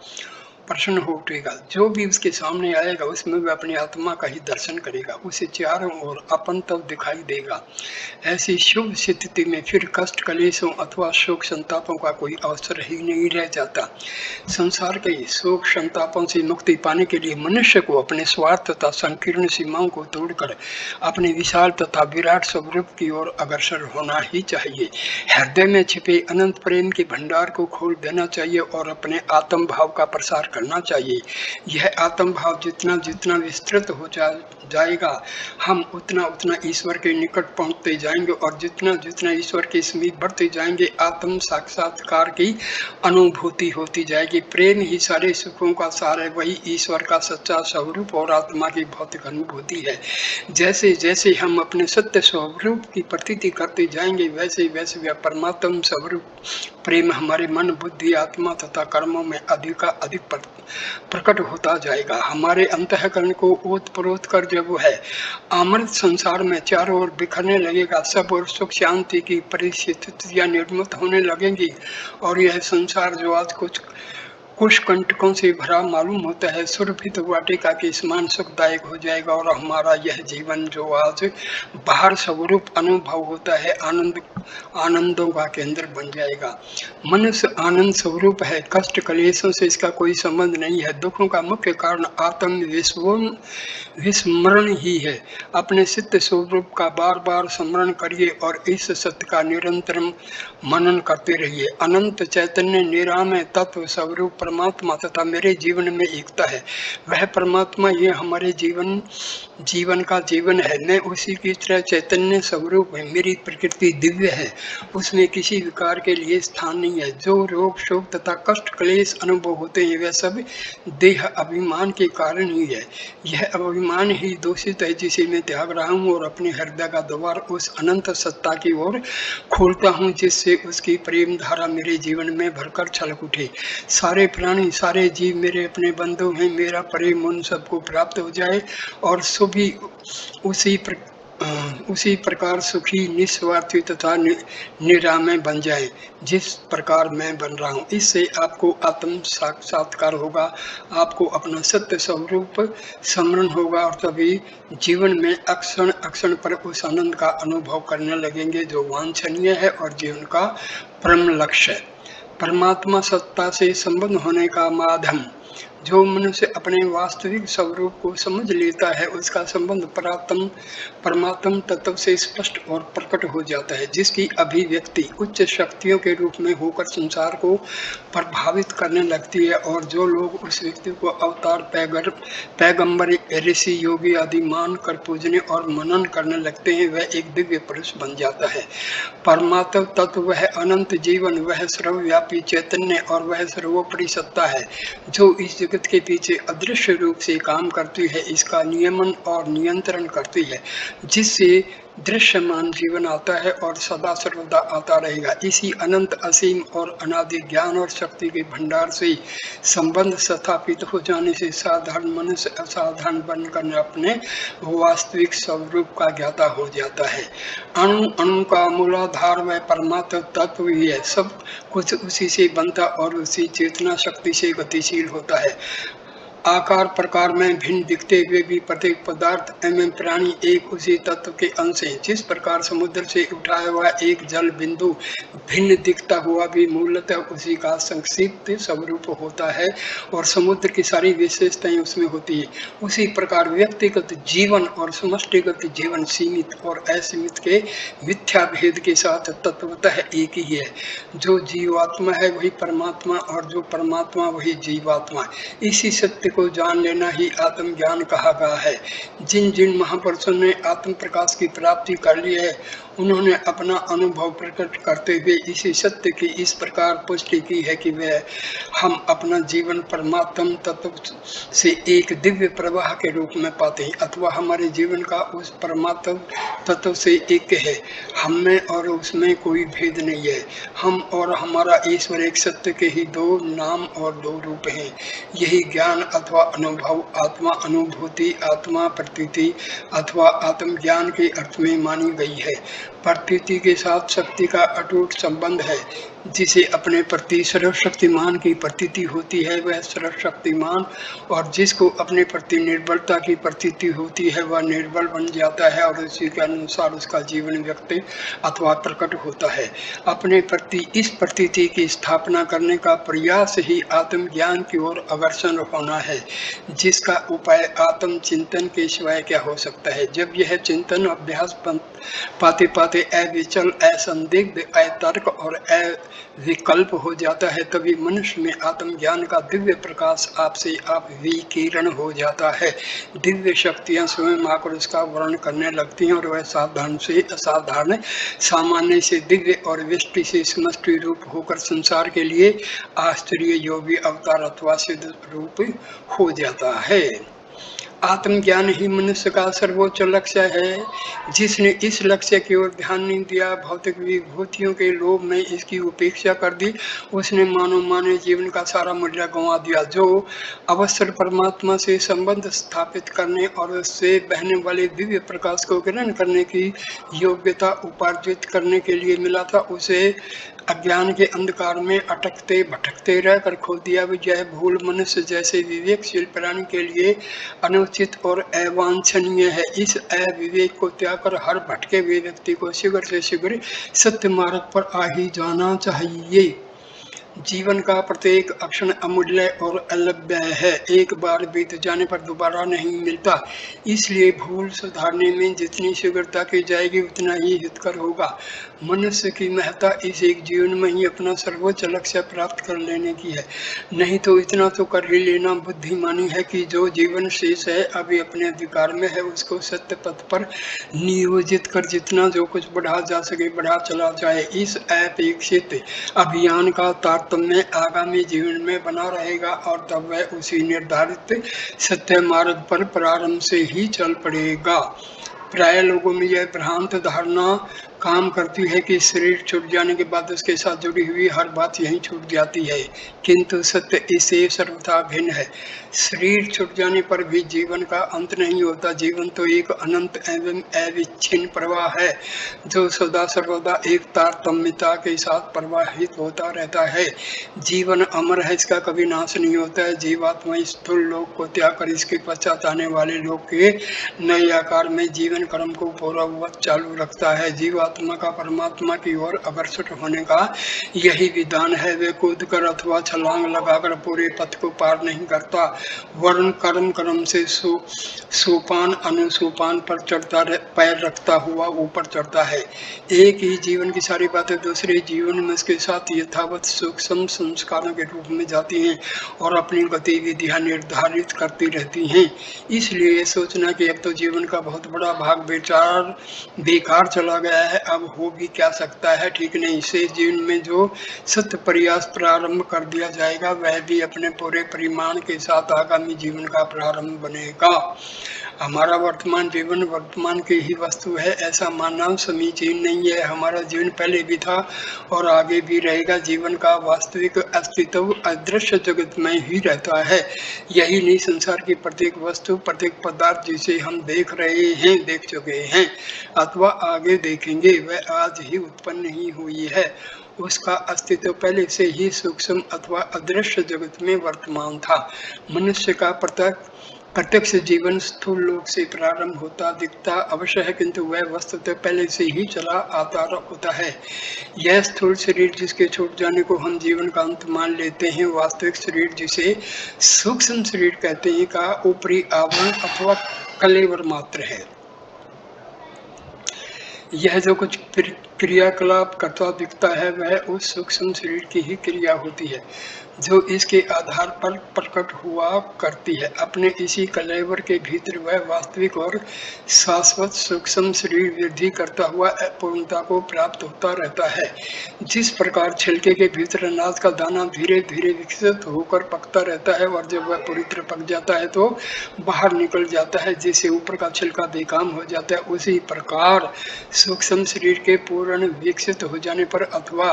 प्रसन्न हो उठेगा। जो भी उसके सामने आएगा उसमें वह अपनी आत्मा का ही दर्शन करेगा। उसे चारों ओर अपन तब दिखाई देगा। ऐसी शुभ स्थिति में फिर कष्ट, कलेशों अथवा शोक संतापों का कोई अवसर ही नहीं रह जाता। संसार के शोक संतापों से मुक्ति पाने के लिए मनुष्य को अपने स्वार्थ तथा संकीर्ण सीमाओं को तोड़कर अपने विशाल तथा विराट स्वरूप की ओर अग्रसर होना ही चाहिए। हृदय में छिपे अनंत प्रेम के भंडार को खोल देना चाहिए और अपने आत्म भाव का प्रसार करना चाहिए। यह आत्म भाव जितना जितना विस्तृत हो जाएगा, हम उतना उतना ईश्वर के निकट पहुंचते जाएंगे और जितना जितना ईश्वर के समीप बढ़ते जाएंगे आत्म साक्षात्कार की अनुभूति होती जाएगी। प्रेम ही सारे सुखों का सार है। वही ईश्वर का सच्चा स्वरूप और आत्मा की भौतिक अनुभूति है। जैसे जैसे हम अपने सत्य स्वरूप की प्रतीति करते जाएंगे वैसे वैसे वह परमात्म स्वरूप प्रेम हमारे मन, बुद्धि, आत्मा तथा कर्मों में अधिक प्रकट होता जाएगा। हमारे अंतःकरण को ओतप्रोत कर जब वह अमृत संसार में चारों ओर बिखरने लगेगा, सब और सुख शांति की परिस्थितियां निर्मित होने लगेंगी और यह संसार जो आज कुछ कुश कंटकों से भरा मालूम होता है, सुरभित वाटिका के समान सुखदायक हो जाएगा और हमारा यह जीवन जो आज बाहर स्वरूप अनुभव होता है, आनंदों का केंद्र बन जाएगा। मनुष्य आनंद स्वरूप है, कष्ट कलेशों से इसका कोई संबंध नहीं है। दुखों का मुख्य कारण आत्म विस्मरण ही है। अपने सिद्ध स्वरूप का बार बार स्मरण करिए और इस सत्य का निरंतर मनन करते रहिए। अनंत चैतन्य निरामय तत्व स्वरूप परमात्मा तथा मेरे जीवन में एकता है। वह परमात्मा ये हमारे जीवन का जीवन है। मैं उसी की तरह चैतन्य स्वरूप है। मेरी प्रकृति दिव्य है, उसमें किसी विकार के लिए स्थान नहीं है। जो रोग शोक तथा कष्ट क्लेश अनुभव होते हैं वह सब देह अभिमान के कारण ही है। यह अभिमान ही दूषित है जिसे मैं त्याग रहा हूँ और अपने हृदय का द्वार उस अनंत सत्ता की ओर खोलता हूँ, जिससे उसकी प्रेम धारा मेरे जीवन में भरकर छलक उठे। सारे प्राणी सारे जीव मेरे अपने बंधु हैं। मेरा प्रेम उन सबको प्राप्त हो जाए और सभी उसी प्रकार सुखी निस्वार्थी तथा निरामय बन जाए जिस प्रकार मैं बन रहा हूँ। इससे आपको आत्म साक्षात्कार होगा, आपको अपना सत्य स्वरूप स्मरण होगा और तभी जीवन में अक्षण अक्षण पर उस आनंद का अनुभव करने लगेंगे जो वांछनीय है और जीवन का परम लक्ष्य है। परमात्मा सत्ता से संबंध होने का माध्यम। जो मनुष्य अपने वास्तविक स्वरूप को समझ लेता है उसका संबंध परमात्म तत्व से स्पष्ट और प्रकट हो जाता है, जिसकी अभिव्यक्ति उच्च शक्तियों के रूप में होकर संसार को प्रभावित करने लगती है। और जो लोग उस व्यक्ति को अवतार पैगंबर ऋषि योगी आदि मान कर पूजने और मनन करने लगते हैं वह एक दिव्य पुरुष बन जाता है। परमात्म तत्व वह अनंत जीवन, वह सर्वव्यापी चैतन्य और वह सर्वोपरि सत्ता है जो इस जगत के पीछे अदृश्य रूप से काम करती है, इसका नियमन और नियंत्रण करती है, जिससे दृश्यमान जीवन आता है और सदा सर्वदा आता रहेगा। इसी अनंत असीम और अनादि ज्ञान और शक्ति के भंडार से संबंध स्थापित हो जाने से साधारण मनुष्य असाधारण बनकर अपने वास्तविक स्वरूप का ज्ञाता हो जाता है। अणु अणु का मूलाधार वह परमात्म तत्व ही है। सब कुछ उसी से बनता और उसी चेतना शक्ति से गतिशील होता है। आकार प्रकार में भिन्न दिखते हुए भी प्रत्येक पदार्थ एवं प्राणी एक उसी तत्व के अंश है। जिस प्रकार समुद्र से उठाया हुआ एक जल बिंदु भिन्न दिखता हुआ भी मूलतः उसी का संक्षिप्त स्वरूप होता है और समुद्र की सारी विशेषताएं उसमें होती है, उसी प्रकार व्यक्तिगत जीवन और समष्टिगत जीवन सीमित और असीमित के मिथ्या भेद के साथ तत्वतः एक ही है। जो जीवात्मा है वही परमात्मा और जो परमात्मा वही जीवात्मा। इसी सत्य को जान लेना ही आत्मज्ञान कहा गया है। जिन जिन महापुरुषों ने आत्म प्रकाश की प्राप्ति कर ली है उन्होंने अपना अनुभव प्रकट करते हुए इसी सत्य की इस प्रकार पुष्टि की है कि वह हम अपना जीवन परमात्म तत्व से एक दिव्य प्रवाह के रूप में पाते हैं अथवा हमारे जीवन का उस परमात्म तत्व से एक है। हम में और उसमें कोई भेद नहीं है। हम और हमारा ईश्वर एक सत्य के ही दो नाम और दो रूप हैं। यही ज्ञान अथवा अनुभव, आत्मा अनुभूति, आत्मा प्रतीति अथवा आत्मज्ञान के अर्थ में मानी गई है। प्रतीति के साथ शक्ति का अटूट संबंध है। जिसे अपने प्रति सर्वशक्तिमान की प्रतीति होती है वह सर्वशक्तिमान, और जिसको अपने प्रति निर्बलता की प्रतीति होती है वह निर्बल बन जाता है और उसी के अनुसार उसका जीवन व्यक्त अथवा प्रकट होता है। अपने प्रति इस प्रतीति की स्थापना करने का प्रयास ही आत्मज्ञान की ओर अग्रसर होना है, जिसका उपाय आत्म चिंतन के सिवाय क्या हो सकता है। जब यह चिंतन अभ्यास पाते पाते अविचल, असंदिग्ध, अतर्क और अविकल्प हो जाता है तभी मनुष्य में आत्मज्ञान का दिव्य प्रकाश आपसे आप विकीर्ण हो जाता है। दिव्य शक्तियां स्वयं आकर उसका वर्णन करने लगती हैं और वह साधारण से असाधारण, सामान्य से दिव्य और व्यष्टि से समष्टि रूप होकर संसार के लिए आश्चर्य योगी अवतार अथवा सिद्ध रूप हो जाता है। आत्मज्ञान ही मनुष्य का सर्वोच्च लक्ष्य है। जिसने इस लक्ष्य की ओर ध्यान नहीं दिया, भौतिक विभूतियों के लोभ में इसकी उपेक्षा कर दी, उसने मानव जीवन का सारा मूल्य गंवा दिया। जो अवसर परमात्मा से संबंध स्थापित करने और उससे बहने वाले दिव्य प्रकाश को ग्रहण करने की योग्यता उपार्जित करने के लिए मिला था, उसे अज्ञान के अंधकार में अटकते भटकते रहकर खो दिया यह भूल मनुष्य जैसे विवेकशील प्राणी के लिए अनुचित और अवांछनीय है। इस अविवेक को त्याग कर हर भटके हुए व्यक्ति को शीघ्र से शीघ्र सत्य मार्ग पर आ ही जाना चाहिए। जीवन का प्रत्येक क्षण अमूल्य और अलभ्य है, एक बार बीत जाने पर दोबारा नहीं मिलता। इसलिए भूल सुधारने में जितनी शीघ्रता की जाएगी उतना ही हितकर होगा। मनुष्य की महत्ता इस एक जीवन में ही अपना सर्वोच्च लक्ष्य प्राप्त कर लेने की है। नहीं तो इतना तो कर ही लेना बुद्धिमानी है कि जो जीवन शेष है अभी अपने अधिकार में है उसको सत्य पथ पर नियोजित कर जितना जो कुछ बढ़ा जा सके बढ़ा चला जाए। इस अपेक्षित अभियान का तारतम्य आगामी जीवन में बना रहेगा और तब वह उसी निर्धारित सत्य मार्ग पर प्रारंभ से ही चल पड़ेगा। प्राय लोगों में यह भ्रांत धारणा काम करती है कि शरीर छूट जाने के बाद उसके साथ जुड़ी हुई हर बात यहीं छूट जाती है, किंतु सत्य इससे सर्वथा भिन्न है। शरीर छूट जाने पर भी जीवन का अंत नहीं होता। जीवन तो एक अनंत एवं अविच्छिन्न प्रवाह है जो सदा सर्वदा एक तारतम्यता के साथ प्रवाहित होता रहता है। जीवन अमर है, इसका कभी नाश नहीं होता है। जीवात्मा स्थूल लोक को त्याग कर इसके पश्चात आने वाले लोक के नए आकार में जीवन कर्म को पूर्ववत चालू रखता है। जीवात्मा का परमात्मा की ओर अग्रसर होने का यही विधान है। वे कूद कर अथवा छलांग लगाकर पूरे पथ को पार नहीं करता, वर्ण कर्म कर्म से सोपान अनुसोपान पर चढ़ता पैर रखता हुआ ऊपर चढ़ता है। एक ही जीवन की सारी बातें दूसरे जीवन में उसके साथ यथावत सूक्ष्म संस्कारों के रूप में जाती हैं और अपनी गतिविधियां निर्धारित करती रहती हैं। इसलिए ये सोचना कि अब तो जीवन का बहुत बड़ा भाग बेकार चला गया है, अब हो भी क्या सकता है, ठीक नहीं। इसे जीवन में जो सत्य प्रयास प्रारंभ कर दिया जाएगा वह भी अपने पूरे परिमाण के साथ आगामी जीवन का प्रारंभ बनेगा। हमारा वर्तमान जीवन वर्तमान की ही वस्तु है ऐसा मानना समीचीन नहीं है। हमारा जीवन पहले भी था और आगे भी रहेगा। जीवन का वास्तविक अस्तित्व अदृश्य जगत में ही रहता है। यही नहीं, संसार की प्रत्येक वस्तु प्रत्येक पदार्थ जिसे हम देख रहे हैं, देख चुके हैं अथवा आगे देखेंगे, वह आज ही उत्पन्न ही हुई है। उसका अस्तित्व पहले से ही सूक्ष्म अथवा अदृश्य जगत में वर्तमान था। मनुष्य का प्रत्यक्ष जीवन स्थूल लोक से प्रारंभ होता दिखता अवश्य है, किंतु वह वस्तुतः पहले से ही चला आता होता है। यह स्थूल शरीर जिसके छूट जाने को हम जीवन का अंत मान लेते हैं, वास्तविक शरीर जिसे सूक्ष्म शरीर कहते हैं का ऊपरी आवरण अथवा कलेवर मात्र है। यह जो कुछ क्रियाकलाप करता दिखता है वह उस सूक्ष्म शरीर की ही क्रिया होती है जो इसके आधार पर प्रकट हुआ करती है। अपने इसी कलेवर के भीतर वह वास्तविक और शाश्वत सूक्ष्म शरीर वृद्धि करता हुआ पूर्णता को प्राप्त होता रहता है। जिस प्रकार छिलके के भीतर अनाज का दाना धीरे धीरे विकसित होकर पकता रहता है और जब वह पूरी तरह पक जाता है तो बाहर निकल जाता है, जिससे ऊपर का छिलका बेकाम हो जाता है, उसी प्रकार सूक्ष्म शरीर के पूर्ण विकसित हो जाने पर अथवा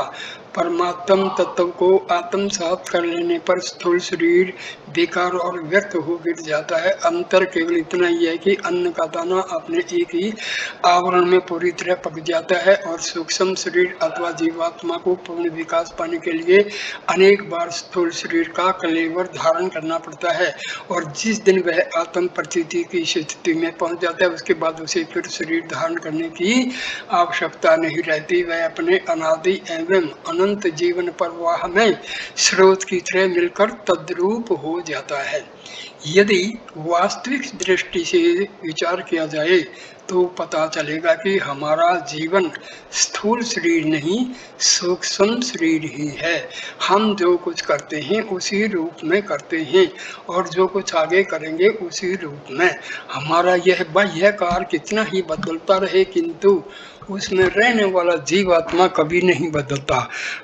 परमात्म तत्व को आत्मसात कर लेने पर स्थूल शरीर बेकार और व्यर्थ हो गिर जाता है। अंतर केवल इतना ही है कि अन्न का दाना अपने एक ही आवरण में पूरी तरह पक जाता है और सूक्ष्म शरीर अथवा जीवात्मा को पूर्ण विकास पाने के लिए अनेक बार स्थूल शरीर का कलेवर धारण करना पड़ता है। और जिस दिन वह आत्म प्रतीति की स्थिति में पहुंच जाता है उसके बाद उसे फिर शरीर धारण करने की आवश्यकता नहीं रहती। वह अपने अनादि एवं अनंत जीवन प्रवाह में स्रोत की तरह मिलकर तद्रूप हो जाता है। यदि वास्तविक दृष्टि से विचार किया जाए तो पता चलेगा कि हमारा जीवन स्थूल शरीर नहीं सूक्ष्म शरीर ही है। हम जो कुछ करते हैं उसी रूप में करते हैं और जो कुछ आगे करेंगे उसी रूप में। हमारा यह बाह्य कार कितना ही बदलता रहे किंतु उसमें रहने वाला जीवात्मा कभी नहीं बदलता।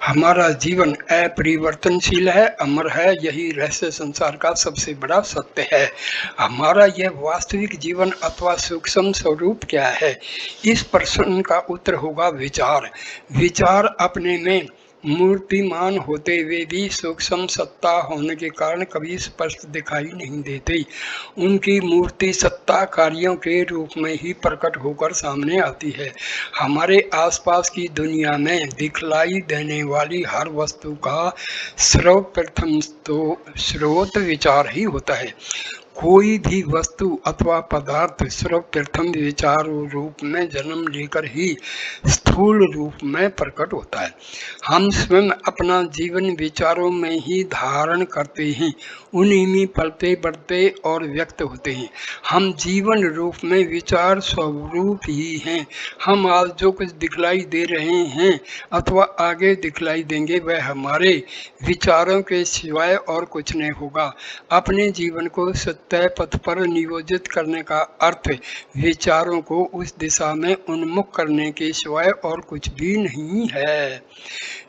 हमारा जीवन अपरिवर्तनशील है, अमर है, यही रहस्य संसार का सबसे बड़ा सत्य है। हमारा यह वास्तविक जीवन अथवा सूक्ष्म स्वरूप क्या है, इस प्रश्न का उत्तर होगा विचार। विचार अपने में मूर्तिमान होते हुए भी सूक्ष्म सत्ता होने के कारण कभी स्पष्ट दिखाई नहीं देते। उनकी मूर्ति सत्ता कार्यों के रूप में ही प्रकट होकर सामने आती है। हमारे आसपास की दुनिया में दिखलाई देने वाली हर वस्तु का सर्वप्रथम तो स्रोत विचार ही होता है। कोई भी वस्तु अथवा पदार्थ सर्वप्रथम विचार रूप में जन्म लेकर ही स्थूल रूप में प्रकट होता है। हम स्वयं अपना जीवन विचारों में ही धारण करते हैं, उन्हीं में पलते बढ़ते और व्यक्त होते हैं। हम जीवन रूप में विचार स्वरूप ही हैं। हम आज जो कुछ दिखलाई दे रहे हैं अथवा आगे दिखलाई देंगे वह हमारे विचारों के सिवाय और कुछ नहीं होगा। अपने जीवन को सत्य पथ पर नियोजित करने का अर्थ विचारों को उस दिशा में उन्मुख करने के सिवाय और कुछ भी नहीं है।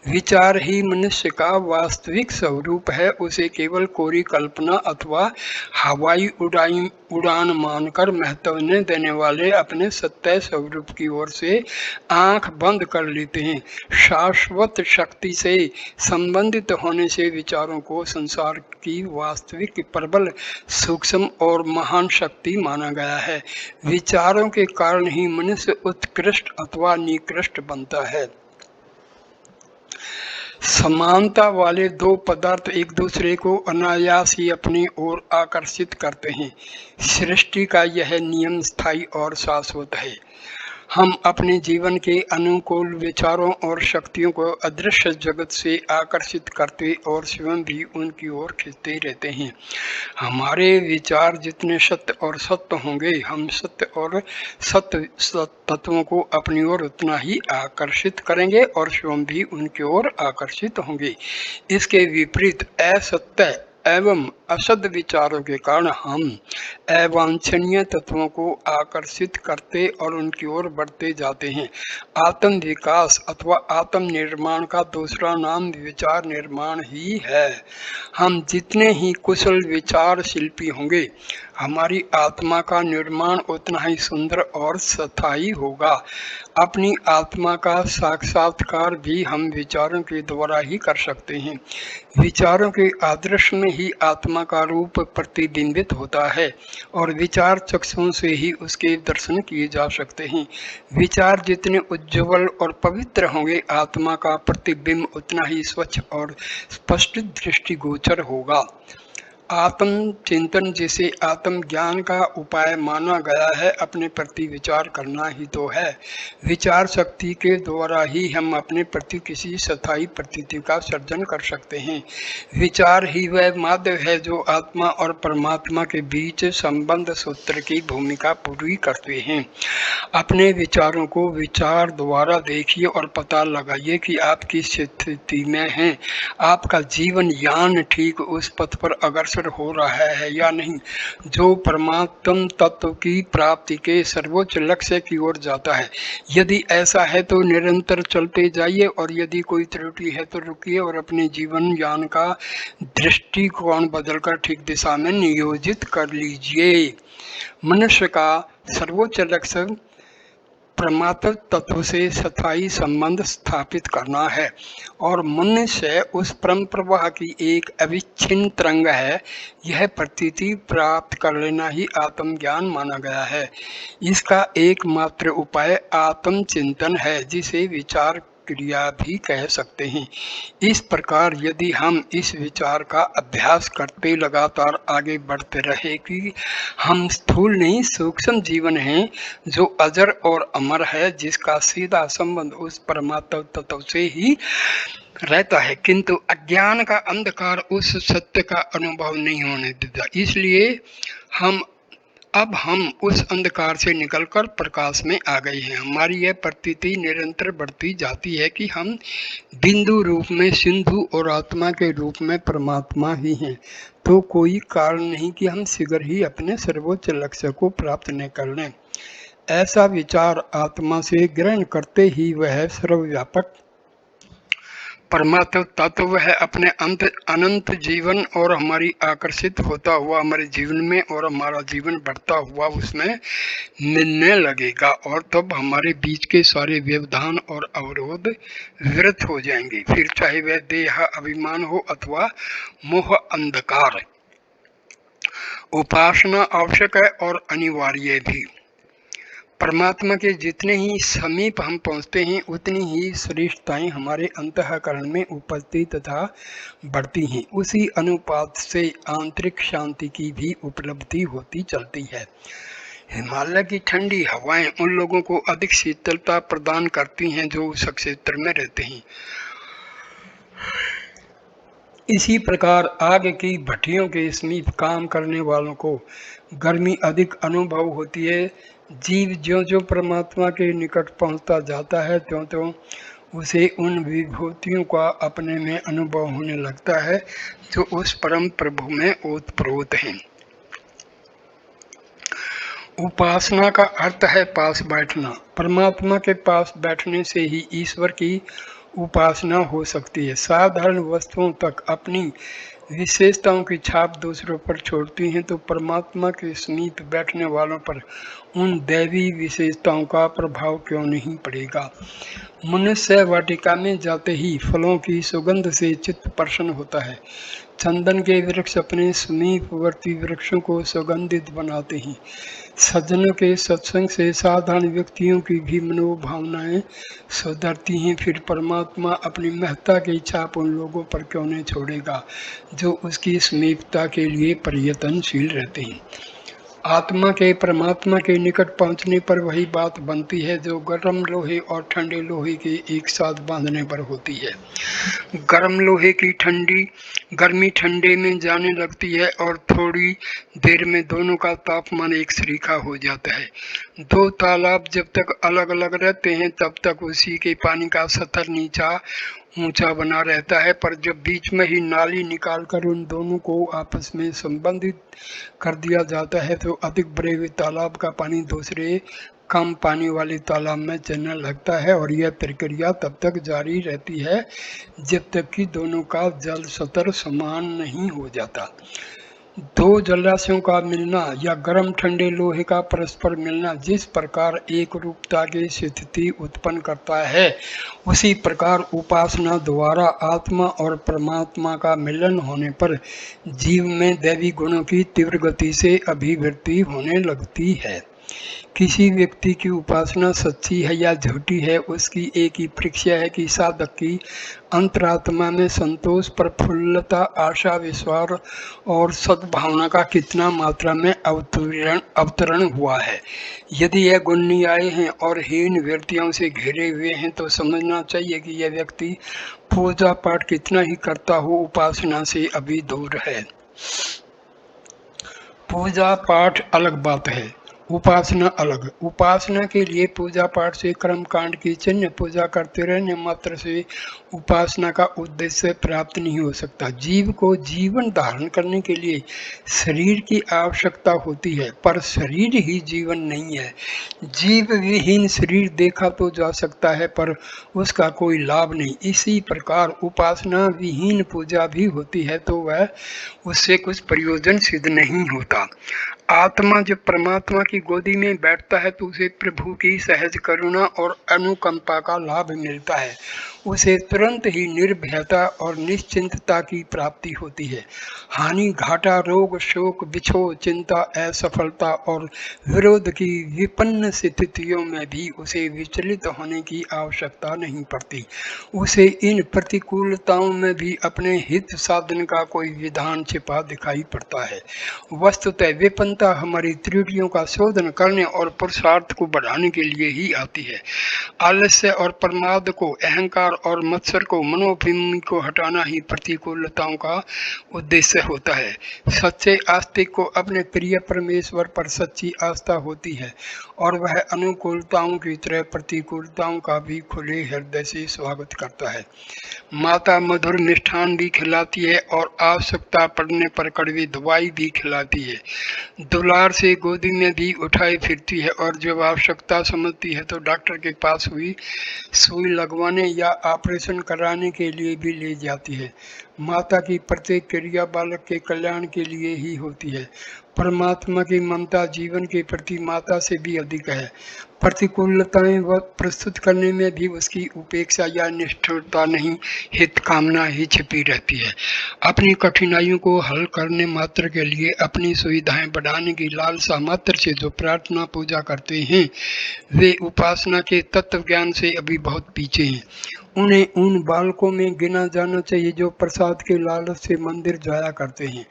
विचार ही मनुष्य का वास्तविक स्वरूप है। उसे केवल कोरी कल्पना अथवा हवाई उड़ान मानकर महत्व न देने वाले अपने सत्य स्वरूप की ओर से आंख बंद कर लेते हैं। शाश्वत शक्ति से संबंधित होने से विचारों को संसार की वास्तविक प्रबल, सूक्ष्म और महान शक्ति माना गया है। विचारों के कारण ही मनुष्य उत्कृष्ट अथवा निकृष्ट बनता है। समानता वाले दो पदार्थ एक दूसरे को अनायास ही अपनी ओर आकर्षित करते हैं। सृष्टि का यह नियम स्थायी और शाश्वत है। हम अपने जीवन के अनुकूल विचारों और शक्तियों को अदृश्य जगत से आकर्षित करते और स्वयं भी उनकी ओर खींचते रहते हैं। हमारे विचार जितने सत्य और सत्य होंगे, हम सत्य और सत्य तत्वों को अपनी ओर उतना ही आकर्षित करेंगे और स्वयं भी उनकी ओर आकर्षित होंगे। इसके विपरीत असत्य एवं असद विचारों के कारण हम अवांछनीय तत्वों को आकर्षित करते और उनकी ओर बढ़ते जाते हैं। आत्म विकास अथवा आत्म निर्माण का दूसरा नाम विचार निर्माण ही है। हम जितने ही कुशल विचार शिल्पी होंगे, हमारी आत्मा का निर्माण उतना ही सुंदर और स्थायी होगा। अपनी आत्मा का साक्षात्कार भी हम विचारों के द्वारा ही कर सकते हैं। विचारों के आदर्श में ही आत्मा का रूप प्रतिबिंबित होता है और विचार चक्षुओं से ही उसके दर्शन किए जा सकते हैं। विचार जितने उज्ज्वल और पवित्र होंगे, आत्मा का प्रतिबिंब उतना ही स्वच्छ और स्पष्ट दृष्टिगोचर होगा। आत्म चिंतन, जिसे आत्म ज्ञान का उपाय माना गया है, अपने प्रति विचार करना ही तो है। विचार शक्ति के द्वारा ही हम अपने प्रति किसी स्थायी प्रतीति का सर्जन कर सकते हैं। विचार ही वह माध्यम है जो आत्मा और परमात्मा के बीच संबंध सूत्र की भूमिका पूरी करते हैं। अपने विचारों को विचार द्वारा देखिए और पता लगाइए कि आप किस स्थिति में हैं। आपका जीवन यान ठीक उस पथ पर अग्रसर हो रहा है या नहीं, जो परमात्म तत्व की प्राप्ति के सर्वोच्च लक्ष्य की ओर जाता है। यदि ऐसा है तो निरंतर चलते जाइए और यदि कोई त्रुटि है तो रुकिए और अपने जीवन यान का दृष्टिकोण बदलकर ठीक दिशा में नियोजित कर लीजिए। मनुष्य का सर्वोच्च लक्ष्य परमात्म तत्व से स्थायी संबंध स्थापित करना है और मनुष्य उस परम प्रवाह की एक अविच्छिन्न तरंग है। यह प्रतीति प्राप्त कर लेना ही आत्मज्ञान माना गया है। इसका एकमात्र उपाय आत्मचिंतन है, जिसे विचार क्रिया भी कह सकते हैं। इस प्रकार यदि हम इस विचार का अभ्यास करते लगातार आगे बढ़ते रहे कि हम स्थूल नहीं सूक्ष्म जीवन हैं जो अजर और अमर है, जिसका सीधा संबंध उस परमात्मा तत्व से ही रहता है, किंतु अज्ञान का अंधकार उस सत्य का अनुभव नहीं होने देता। इसलिए अब हम उस अंधकार से निकलकर प्रकाश में आ गए हैं। हमारी यह प्रतीति निरंतर बढ़ती जाती है कि हम बिंदु रूप में सिंधु और आत्मा के रूप में परमात्मा ही हैं। तो कोई कारण नहीं कि हम शीघ्र ही अपने सर्वोच्च लक्ष्य को प्राप्त न कर लें। ऐसा विचार आत्मा से ग्रहण करते ही वह सर्वव्यापक परमात्मा तत्व है अपने अनंत जीवन और हमारी आकर्षित होता हुआ हमारे जीवन में, और हमारा जीवन बढ़ता हुआ उसमें मिलने लगेगा, और तब हमारे बीच के सारे व्यवधान और अवरोध विरत हो जाएंगे, फिर चाहे वह देह अभिमान हो अथवा मोह अंधकार। उपासना आवश्यक है और अनिवार्य भी। परमात्मा के जितने ही समीप हम पहुँचते हैं उतनी ही श्रेष्ठताएं हमारे अंतःकरण में उपजती तथा बढ़ती हैं। उसी अनुपात से आंतरिक शांति की भी उपलब्धि होती चलती है। हिमालय की ठंडी हवाएं उन लोगों को अधिक शीतलता प्रदान करती हैं जो उस क्षेत्र में रहते हैं। इसी प्रकार आग की भट्टियों के समीप काम करने वालों को गर्मी अधिक अनुभव होती है। जीव ज्यों ज्यों परमात्मा के निकट पहुंचता जाता है त्यों त्यों उसे उन विभूतियों का अपने में अनुभव होने लगता है जो उस परम प्रभु में ओतप्रोत हैं। उपासना का अर्थ है पास बैठना। परमात्मा के पास बैठने से ही ईश्वर की उपासना हो सकती है। साधारण वस्तुओं तक अपनी विशेषताओं की छाप दूसरों पर छोड़ती हैं तो परमात्मा के समीप बैठने वालों पर उन दैवी विशेषताओं का प्रभाव क्यों नहीं पड़ेगा। मनुष्य वाटिका में जाते ही फलों की सुगंध से चित्त प्रसन्न होता है। चंदन के वृक्ष अपने समीपवर्ती वृक्षों को सुगंधित बनाते हैं। सज्जनों के सत्संग से साधारण व्यक्तियों की भी मनोभावनाएं सुधरती हैं। फिर परमात्मा अपनी महत्ता की छाप उन लोगों पर क्यों नहीं छोड़ेगा जो उसकी समीपता के लिए प्रयत्नशील रहते हैं। आत्मा के परमात्मा के निकट पहुंचने पर वही बात बनती है जो गर्म लोहे और ठंडे लोहे के एक साथ बांधने पर होती है। गर्म लोहे की गर्मी ठंडे में जाने लगती है और थोड़ी देर में दोनों का तापमान एक सरीखा हो जाता है। दो तालाब जब तक अलग अलग रहते हैं तब तक उसी के पानी का स्तर ऊंचा बना रहता है, पर जब बीच में ही नाली निकालकर उन दोनों को आपस में संबंधित कर दिया जाता है तो अधिक बड़े तालाब का पानी दूसरे कम पानी वाले तालाब में चलने लगता है, और यह प्रक्रिया तब तक जारी रहती है जब तक कि दोनों का जल स्तर समान नहीं हो जाता। दो जलाशयों का मिलना या गर्म ठंडे लोहे का परस्पर मिलना जिस प्रकार एक रूपता की स्थिति उत्पन्न करता है, उसी प्रकार उपासना द्वारा आत्मा और परमात्मा का मिलन होने पर जीव में दैवी गुणों की तीव्र गति से अभिवृद्धि होने लगती है। किसी व्यक्ति की उपासना सच्ची है या झूठी है उसकी एक ही परीक्षा है कि साधक की अंतरात्मा में संतोष, प्रफुल्लता, आशा, विश्वास और सद्भावना का कितना मात्रा में अवतरण हुआ है। यदि यह गुण नहीं आए हैं और हीन वृत्तियों से घिरे हुए हैं तो समझना चाहिए कि यह व्यक्ति पूजा पाठ कितना ही करता हो उपासना से अभी दूर है। पूजा पाठ अलग बात है, उपासना अलग। उपासना के लिए पूजा पाठ से कर्म कांड की चिन्ह पूजा करते रहने मात्र से उपासना का उद्देश्य प्राप्त नहीं हो सकता। जीव को जीवन धारण करने के लिए शरीर की आवश्यकता होती है, पर शरीर ही जीवन नहीं है। जीव विहीन शरीर देखा तो जा सकता है पर उसका कोई लाभ नहीं। इसी प्रकार उपासना विहीन पूजा भी होती है तो वह उससे कुछ प्रयोजन सिद्ध नहीं होता। आत्मा जब परमात्मा की गोदी में बैठता है तो उसे प्रभु की सहज करुणा और अनुकंपा का लाभ मिलता है। उसे तुरंत ही निर्भयता और निश्चिंतता की प्राप्ति होती है। हानि, घाटा, रोग, शोक, बिछोह, चिंता, असफलता और विरोध की विपन्न स्थितियों में भी उसे विचलित होने की आवश्यकता नहीं पड़ती। उसे इन प्रतिकूलताओं में भी अपने हित साधन का कोई विधान छिपा दिखाई पड़ता है। वस्तुतः विपन्नता हमारी त्रुटियों का शोधन करने और पुरुषार्थ को बढ़ाने के लिए ही आती है। आलस्य और प्रमाद को, अहंकार और मत्सर को, मनोभिमि को हटाना ही प्रतिकूलताओं का उद्देश्य होता है। सच्चे आस्तिक को अपने प्रिय परमेश्वर पर सच्ची आस्था होती है और वह अनुकूलताओं की तरह प्रतिकूलताओं का भी खुले हृदय से स्वागत करता है। माता मधुर मिष्ठान भी खिलाती है और आवश्यकता पड़ने पर कड़वी दवाई भी खिलाती है। दुलार से गोदी में भी उठाई फिरती है और जब आवश्यकता समझती है तो डॉक्टर के पास हुई सुई लगवाने या ऑपरेशन कराने के लिए भी ले जाती है। माता की प्रत्येक क्रिया बालक के कल्याण के लिए ही होती है। परमात्मा की ममता जीवन के प्रति माता से भी अधिक है। प्रतिकूलताएं वह प्रस्तुत करने में भी उसकी उपेक्षा या निष्ठुरता नहीं, हित कामना ही छिपी रहती है। अपनी कठिनाइयों को हल करने मात्र के लिए, अपनी सुविधाएं बढ़ाने की लालसा मात्र से जो प्रार्थना पूजा करते हैं, वे उपासना के तत्व ज्ञान से अभी बहुत पीछे हैं। उन्हें उन बालकों में गिना जाना चाहिए जो प्रसाद के लालच से मंदिर जाया करते हैं।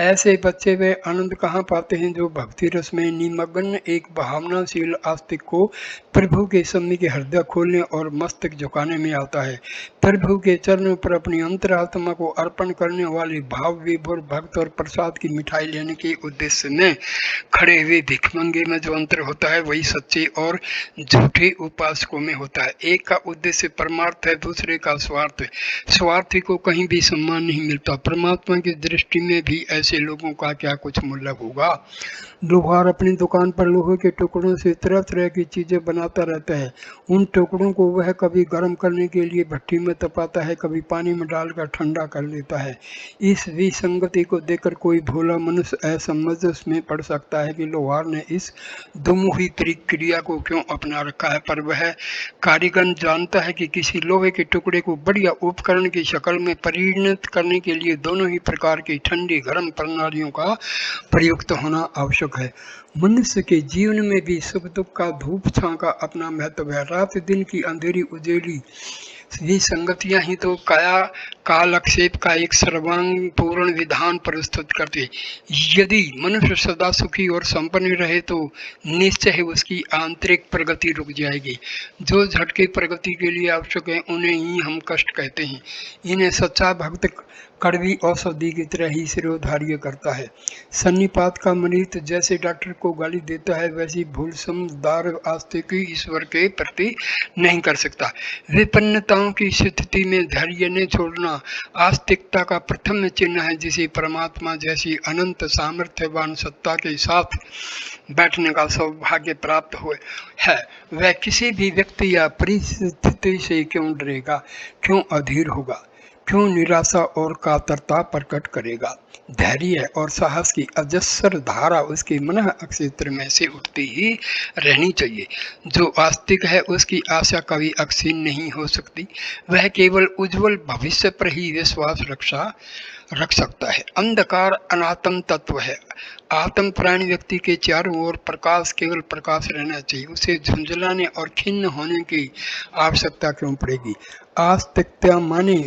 ऐसे बच्चे वे आनंद कहाँ पाते हैं जो भक्ति रस में निमग्न एक भावनाशील आस्तिक को प्रभु के सन्मुख हृदय खोलने और मस्तक झुकाने में आता है। प्रभु के चरणों पर अपनी अंतरात्मा को अर्पण करने वाले भाव विभोर भक्त और प्रसाद की मिठाई लेने के उद्देश्य में खड़े हुए भिखमंगे में जो अंतर होता है वही सच्चे और झूठे उपासकों में होता है। एक का उद्देश्य परमार्थ है, दूसरे का स्वार्थ है। स्वार्थी को कहीं भी सम्मान नहीं मिलता। परमात्मा की दृष्टि में भी ऐसे लोगों का क्या कुछ मूल्य होगा। लोहार अपनी दुकान पर लोहे के टुकड़ों से तरह तरह की चीजें बनाता रहता है। उन टुकड़ों को वह कभी गर्म करने के लिए भट्टी में तपाता है, कभी पानी में डालकर ठंडा कर लेता है। इस विसंगति को देखकर कोई भोला मनुष्य असमंजस में पड़ सकता है कि लोहार ने इस दुमुखी प्रक्रिया को क्यों अपना रखा है, पर वह कारीगर जानता है कि किसी लोहे के टुकड़े को बढ़िया उपकरण की शक्ल में परिणत करने के लिए दोनों ही प्रकार की ठंडी गर्म प्रणालियों का प्रयुक्त होना आवश्यक है। मनुष्य के जीवन में भी सुख दुख का धूप छां का अपना महत्व है। रात दिन की अंधेरी उजेली विसंगतियां ही तो काया कालक्षेप का एक सर्वांग पूर्ण विधान प्रस्तुत करती है। यदि मनुष्य सदा सुखी और संपन्न रहे तो निश्चय ही उसकी आंतरिक प्रगति रुक जाएगी। जो झटके प्रगति के लिए आवश्यक है उन्हें ही हम कष्ट कहते हैं। इन्हें सच्चा भक्त कड़वी औषधि की तरह ही सिरोधार्य करता है। सन्निपात का मरीज जैसे डॉक्टर को गाली देता है, वैसी भूल समझदार आस्तिक ईश्वर के प्रति नहीं कर सकता। विपन्नताओं की स्थिति में धैर्य न छोड़ना आस्तिकता का प्रथम चिन्ह है, जिसे परमात्मा जैसी अनंत सामर्थ्यवान सत्ता के साथ बैठने का सौभाग्य प्राप्त हुए है। वह किसी भी व्यक्ति या परिस्थिति से क्यों डरेगा, क्यों अधीर होगा, क्यों निराशा और कातरता प्रकट करेगा। धैर्य और साहस की अजस्र धारा उसके मन क्षेत्र में से उठती ही रहनी चाहिए। जो आस्तिक है उसकी आशा कभी अक्षीण नहीं हो सकती। वह केवल उज्जवल भविष्य पर ही विश्वास रख सकता है। अंधकार अनात्म तत्व है। आत्म प्राणी व्यक्ति के चारों ओर प्रकाश, केवल प्रकाश रहना चाहिए। उसे झुंझलाने और खिन्न होने की आवश्यकता क्यों पड़ेगी। आस्तिकता माने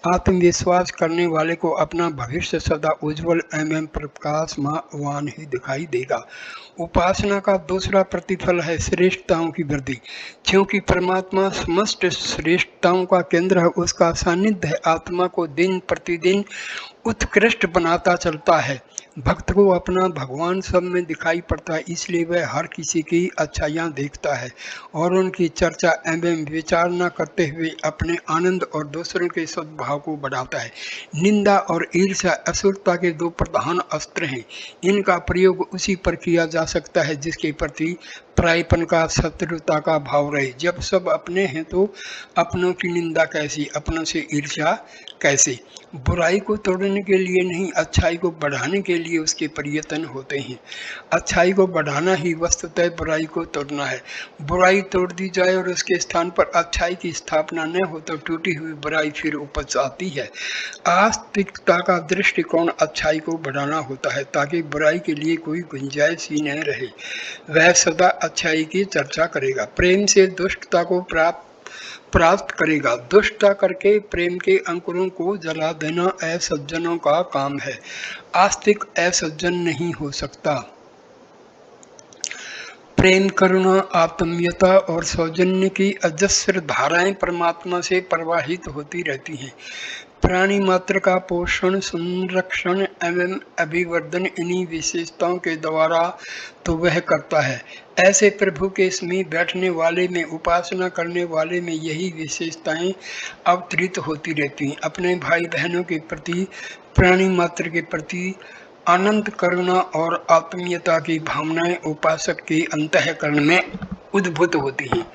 आत्मविश्वास करने वाले को अपना भविष्य सदा उज्जवल एवं प्रकाशमान ही दिखाई देगा। उपासना का दूसरा प्रतिफल है श्रेष्ठताओं की वृद्धि। क्योंकि परमात्मा समस्त श्रेष्ठताओं का केंद्र है, उसका सानिध्य आत्मा को दिन प्रतिदिन उत्कृष्ट बनाता चलता है। भक्त को अपना भगवान सब में दिखाई पड़ता है, इसलिए वह हर किसी की अच्छाइयाँ देखता है और उनकी चर्चा एवं विचारणा करते हुए अपने आनंद और दूसरों के सद्भाव को बढ़ाता है। निंदा और ईर्ष्या असुरता के दो प्रधान अस्त्र हैं। इनका प्रयोग उसी पर किया जा सकता है जिसके प्रति परायपन का, शत्रुता का भाव रहे। जब सब अपने हैं तो अपनों की निंदा कैसी, अपनों से ईर्ष्या कैसे। बुराई को तोड़ने के लिए नहीं, अच्छाई को बढ़ाने के लिए उसके प्रयत्न होते हैं। अच्छाई को बढ़ाना ही वस्तुतः बुराई को तोड़ना है। बुराई तोड़ दी जाए और उसके स्थान पर अच्छाई की स्थापना न हो तो टूटी हुई बुराई फिर उपज आती है। आस्तिकता का दृष्टिकोण अच्छाई को बढ़ाना होता है ताकि बुराई के लिए कोई गुंजाइश ही न रहे। वह सदा अच्छाई की चर्चा करेगा, प्रेम से दुष्टता को प्राप्त करेगा। दुष्टता करके प्रेम के अंकुरों को जला देना असज्जनों का काम है। आस्तिक असज्जन नहीं हो सकता। प्रेम, करुणा, आत्मीयता और सौजन्य की अजस्र धाराएं परमात्मा से प्रवाहित होती रहती हैं। प्राणी मात्र का पोषण, संरक्षण एवं अभिवर्धन इन्हीं विशेषताओं के द्वारा तो वह करता है। ऐसे प्रभु के समीप बैठने वाले में, उपासना करने वाले में यही विशेषताएं अवतरित होती रहती हैं। अपने भाई बहनों के प्रति, प्राणी मात्र के प्रति अनंत करुणा और आत्मीयता की भावनाएं उपासक के अंतःकरण में उद्भूत होती हैं।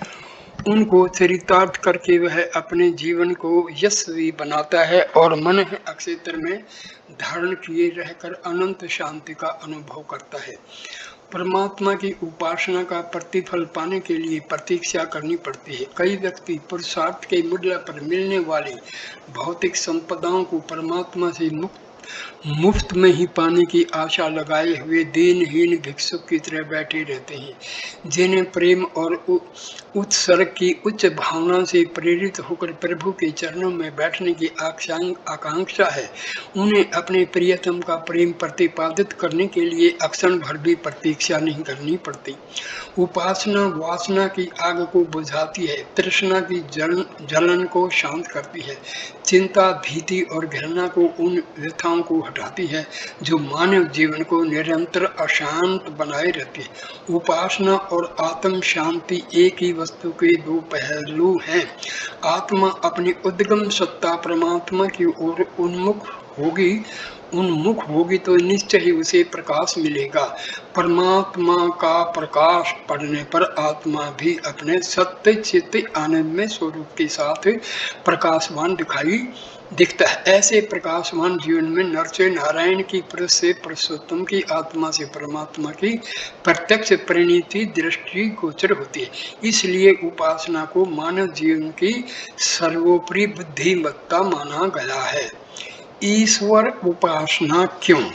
उनको चरितार्थ करके वह अपने जीवन को यशस्वी बनाता है और मन अक्षेत्र में धारण किए रहकर अनंत शांति का अनुभव करता है। परमात्मा की उपासना का प्रतिफल पाने के लिए प्रतीक्षा करनी पड़ती है। कई व्यक्ति पुरुषार्थ के मूल्य पर मिलने वाली भौतिक संपदाओं को परमात्मा से मुफ्त में ही पाने की आशा लगाए हुए दीनहीन भिक्षुक की तरह बैठे रहते हैं। जिन्हें प्रेम और उत्सर्ग की उच्च भावना से प्रेरित होकर प्रभु के चरणों में बैठने की आकांक्षा है, उन्हें अपने प्रियतम का प्रेम प्रतिपादित करने के लिए अक्षण भर भी प्रतीक्षा नहीं करनी पड़ती। उपासना वासना की आग को बुझाती है, तृष्णा की जलन को शांत करती है, चिंता भीति और घृणा को उन व्यथाओं को हटाती है जो मानव जीवन को निरंतर अशांत बनाए रहती है। उपासना और आत्म शांति एक ही वस्तु के दो पहलू हैं। आत्मा अपनी उद्गम सत्ता परमात्मा की ओर उन्मुख होगी तो निश्चय ही उसे प्रकाश मिलेगा। परमात्मा का प्रकाश पड़ने पर आत्मा भी अपने सत्य चित्त आनंदमय स्वरूप के साथ प्रकाशवान दिखता है। ऐसे प्रकाशवान जीवन में नर से नारायण की, पुरुष से पुरुषोत्तम की, आत्मा से परमात्मा की प्रत्यक्ष परिणति दृष्टि गोचर होती है। इसलिए उपासना को मानव जीवन की सर्वोपरि बुद्धिमत्ता माना गया है। ईश्वर उपासना क्यों?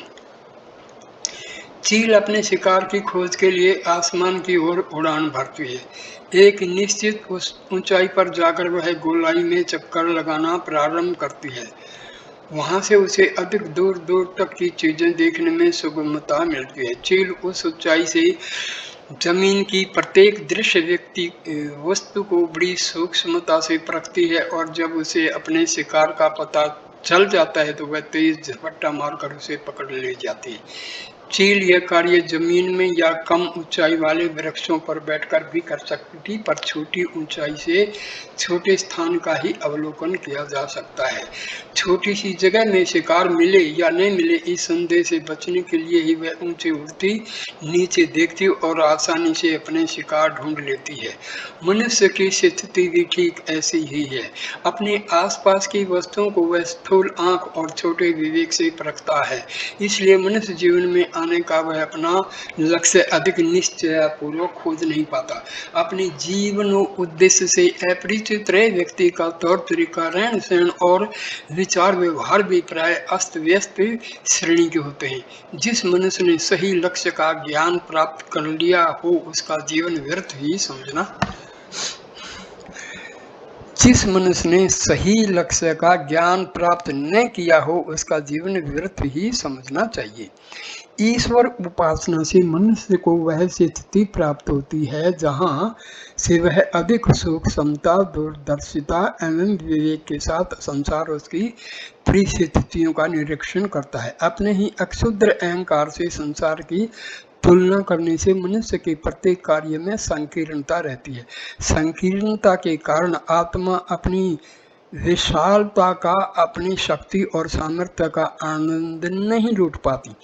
चील अपने शिकार की खोज के लिए आसमान की ओर उड़ान भरती है। एक निश्चित ऊंचाई पर जाकर वह गोलाई में चक्कर लगाना प्रारंभ करती है। वहां से उसे अधिक दूर दूर तक की चीजें देखने में सुगमता मिलती है। चील उस ऊंचाई से जमीन की प्रत्येक दृश्य वस्तु को बड़ी सूक्ष्मता से परखती है और जब उसे अपने शिकार का पता चल जाता है तो वह तेज झपट्टा मारकर उसे पकड़ ले जाती है। चील यह कार्य जमीन में या कम ऊंचाई वाले वृक्षों पर बैठकर भी कर सकती थी, पर छोटी ऊंचाई से छोटे स्थान का ही अवलोकन किया जा सकता है। छोटी सी जगह में शिकार मिले या नहीं मिले, इस संदेह से बचने के लिए ही वह ऊंचे उड़ती, नीचे देखती और आसानी से अपने शिकार ढूंढ लेती है। मनुष्य की स्थिति भी ठीक ऐसी ही है। अपने आसपास की वस्तुओं को वह स्थूल आंख और छोटे विवेक से परखता है। इसलिए मनुष्य जीवन में आने का वह अपना लक्ष्य अधिक निश्चयपूर्वक खोज नहीं पाता। अपने जीवन उद्देश्य से अपरिचित रहे व्यक्ति का तौर तरीका, रहन सहन और विचार व्यवहार भी प्राय अस्त व्यस्त श्रेणी के होते हैं। जिस मनुष्य ने सही लक्ष्य का ज्ञान प्राप्त कर लिया हो उसका जीवन व्यर्थ ही समझना जिस मनुष्य ने सही लक्ष्य का ज्ञान प्राप्त न किया हो उसका जीवन व्यर्थ ही समझना चाहिए। ईश्वर उपासना से मनुष्य को वह स्थिति प्राप्त होती है जहां से वह अधिक सूक्ष्मता, दूरदर्शिता एवं विवेक के साथ संसार उसकी परिस्थितियों का निरीक्षण करता है। अपने ही अक्षुद्र अहंकार से संसार की तुलना करने से मनुष्य के प्रत्येक कार्य में संकीर्णता रहती है। संकीर्णता के कारण आत्मा अपनी विशालता का, अपनी शक्ति और सामर्थ्य का आनंद नहीं लूट पाती।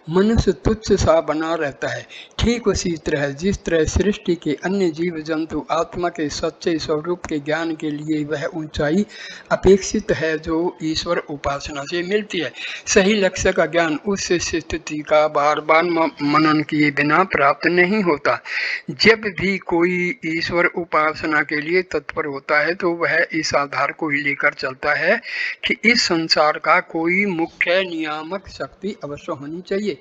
मनुष्य तुच्छ सा बना रहता है। ठीक उसी तरह जिस तरह सृष्टि के अन्य जीव जंतु आत्मा के सच्चे स्वरूप के ज्ञान के लिए वह ऊंचाई अपेक्षित है जो ईश्वर उपासना से मिलती है। सही लक्ष्य का ज्ञान उस स्थिति का बार बार मनन किए बिना प्राप्त नहीं होता। जब भी कोई ईश्वर उपासना के लिए तत्पर होता है तो वह इस आधार को ही लेकर चलता है कि इस संसार का कोई मुख्य नियामक शक्ति अवश्य होनी चाहिए।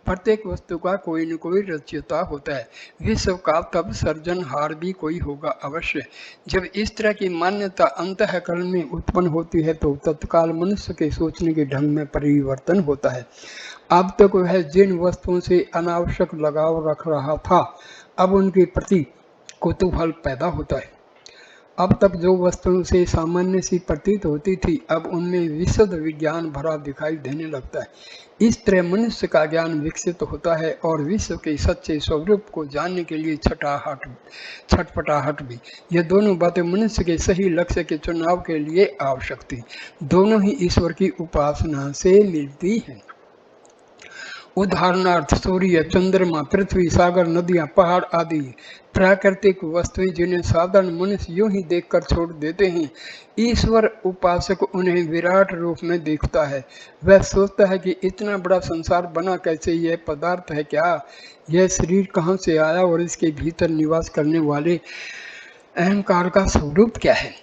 प्रत्येक वस्तु का कोई न कोई रचयिता होता है। विश्व का तब सृजनहार भी कोई होगा अवश्य। जब इस तरह की मान्यता अंतःकरण में उत्पन्न होती है तो तत्काल मनुष्य के सोचने के ढंग में परिवर्तन होता है। अब तक वह जिन वस्तुओं से अनावश्यक लगाव रख रहा था अब उनके प्रति कौतूहल पैदा होता है। अब तक जो वस्तुओं से सामान्य सी प्रतीत होती थी अब उनमें विशद विज्ञान भरा दिखाई देने लगता है। इस तरह मनुष्य का ज्ञान विकसित होता है और विश्व के सच्चे स्वरूप को जानने के लिए छटपटाहट भी। यह दोनों बातें मनुष्य के सही लक्ष्य के चुनाव के लिए आवश्यक थी। दोनों ही ईश्वर की उपासना से मिलती हैं। उदाहरणार्थ सूर्य, चंद्रमा, पृथ्वी, सागर, नदियां, पहाड़ आदि प्राकृतिक वस्तुएं जिन्हें साधारण मनुष्य यूं ही देखकर छोड़ देते हैं, ईश्वर उपासक उन्हें विराट रूप में देखता है। वह सोचता है कि इतना बड़ा संसार बना कैसे, यह पदार्थ है क्या, यह शरीर कहाँ से आया और इसके भीतर निवास करने वाले अहंकार का स्वरूप क्या है।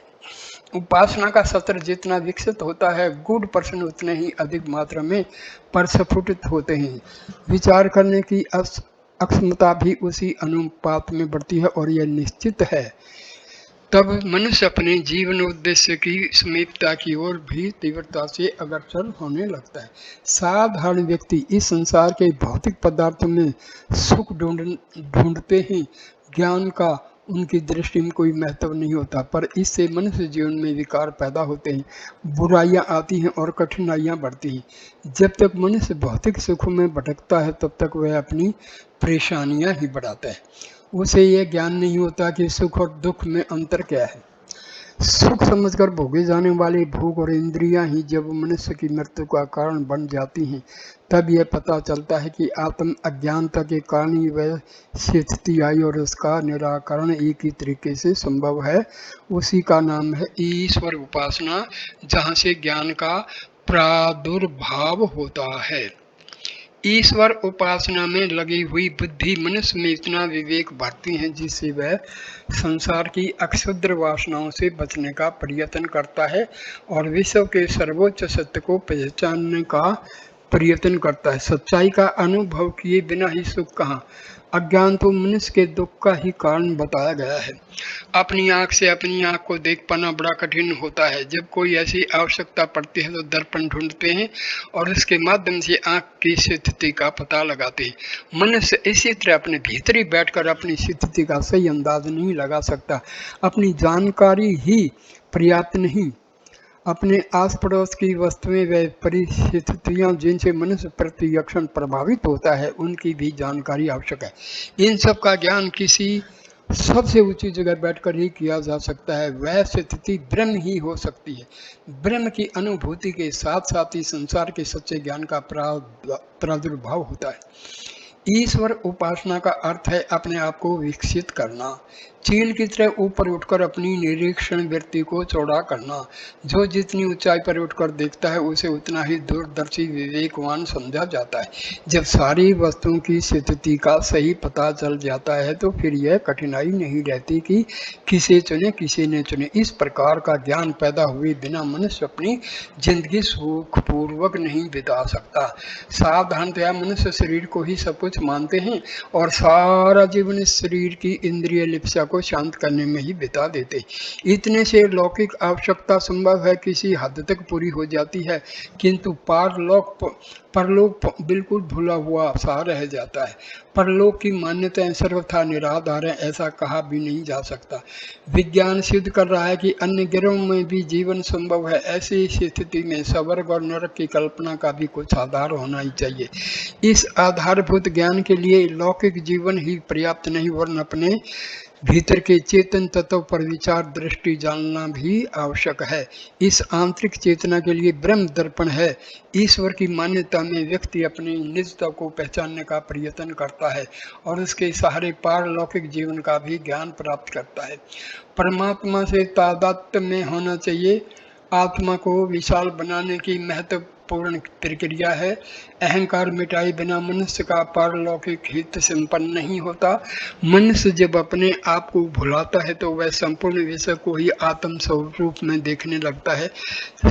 उपासना का सत्र जितना विकसित होता है, गूढ़ प्रश्न उतने ही अधिक मात्रा में प्रस्फुटित होते हैं। विचार करने की अक्षमता भी उसी अनुपात में बढ़ती है और यह निश्चित है तब मनुष्य अपने जीवन उद्देश्य की समीपता की ओर भी तीव्रता से अग्रसर होने लगता है। साधारण व्यक्ति इस संसार के भौतिक पदार्थों में सुख ढूंढते हैं। ज्ञान का उनकी दृष्टि में कोई महत्व नहीं होता, पर इससे मनुष्य जीवन में विकार पैदा होते हैं, बुराइयां आती हैं और कठिनाइयां बढ़ती हैं। जब तक मनुष्य भौतिक सुखों में भटकता है तब तक वह अपनी परेशानियां ही बढ़ाता है। उसे यह ज्ञान नहीं होता कि सुख और दुख में अंतर क्या है। सुख समझकर भोगे जाने वाले भोग और इंद्रियां ही जब मनुष्य की मृत्यु का कारण बन जाती हैं, तब यह पता चलता है कि आत्म अज्ञानता के कारण ही वह स्थिति आई और उसका निराकरण एक ही तरीके से संभव है। उसी का नाम है ईश्वर उपासना, जहाँ से ज्ञान का प्रादुर्भाव होता है। ईश्वर उपासना में लगी हुई बुद्धि मनुष्य में इतना विवेक भरती है जिससे वह संसार की अक्षुद्र वासनाओं से बचने का प्रयत्न करता है और विश्व के सर्वोच्च सत्य को पहचानने का प्रयत्न करता है। सच्चाई का अनुभव किए बिना ही सुख कहाँ। अज्ञान तो मनुष्य के दुख का ही कारण बताया गया है। अपनी आंख से अपनी आंख को देख पाना बड़ा कठिन होता है। जब कोई ऐसी आवश्यकता पड़ती है तो दर्पण ढूंढते हैं और उसके माध्यम से आंख की स्थिति का पता लगाते हैं। मनुष्य इसी तरह अपने भीतर ही बैठकर अपनी स्थिति का सही अंदाज नहीं लगा सकता। अपनी जानकारी ही पर्याप्त नहीं, अपने आस पड़ोस की वस्तुएं व परिस्थितियां जिनसे मनुष्य प्रतिक्षण प्रभावित होता है, उनकी भी जानकारी आवश्यक है। इन सब का ज्ञान किसी सबसे ऊंची जगह बैठकर ही किया जा सकता है। वह स्थिति ब्रह्म ही हो सकती है। ब्रह्म की अनुभूति के साथ साथ ही संसार के सच्चे ज्ञान का प्रादुर्भाव होता है। ईश्वर उपासना का अर्थ है अपने आप को विकसित करना, चील की तरह ऊपर उठकर अपनी निरीक्षण वृत्ति को चौड़ा करना। जो जितनी ऊंचाई पर उठकर देखता है उसे उतना ही दूरदर्शी विवेकवान समझा जाता है। जब सारी वस्तुओं की स्थिति का सही पता चल जाता है तो फिर यह कठिनाई नहीं रहती कि किसे चुने किसे न चुने। इस प्रकार का ज्ञान पैदा हुए बिना मनुष्य अपनी जिंदगी सुखपूर्वक नहीं बिता सकता। साधारणतया मनुष्य शरीर को ही सब कुछ मानते हैं और सारा जीवन इस शरीर की इंद्रिय लिप्सा को शांत करने में ही बिता देते। इतने से लौकिक आवश्यकता संभव है किसी हद तक पूरी हो जाती है, किंतु परलोक बिल्कुल भूला हुआ सा रह जाता है। परलोक की मान्यताएं सर्वथा निराधार है, ऐसा कहा भी नहीं जा सकता। विज्ञान सिद्ध कर रहा है कि अन्य ग्रहों में भी जीवन संभव है। ऐसी स्थिति में स्वर्ग और नरक की कल्पना का भी कुछ आधार होना ही चाहिए। इस आधारभूत ज्ञान के लिए लौकिक जीवन ही पर्याप्त नहीं, वरन अपने भीतर के चेतन तत्व पर विचार दृष्टि जानना भी आवश्यक है। इस आंतरिक चेतना के लिए ब्रह्म दर्पण है। ईश्वर की मान्यता में व्यक्ति अपनी निजता को पहचानने का प्रयत्न करता है और उसके सहारे पारलौकिक जीवन का भी ज्ञान प्राप्त करता है। परमात्मा से तादात्म्य में होना चाहिए आत्मा को विशाल बनाने की महत्वपूर्ण प्रक्रिया है। अहंकार मिटाए बिना मनुष्य का पारलौकिक हित संपन्न नहीं होता। मनुष्य जब अपने आप को भुलाता है तो वह संपूर्ण विश्व को ही आत्म स्वरूप में देखने लगता है।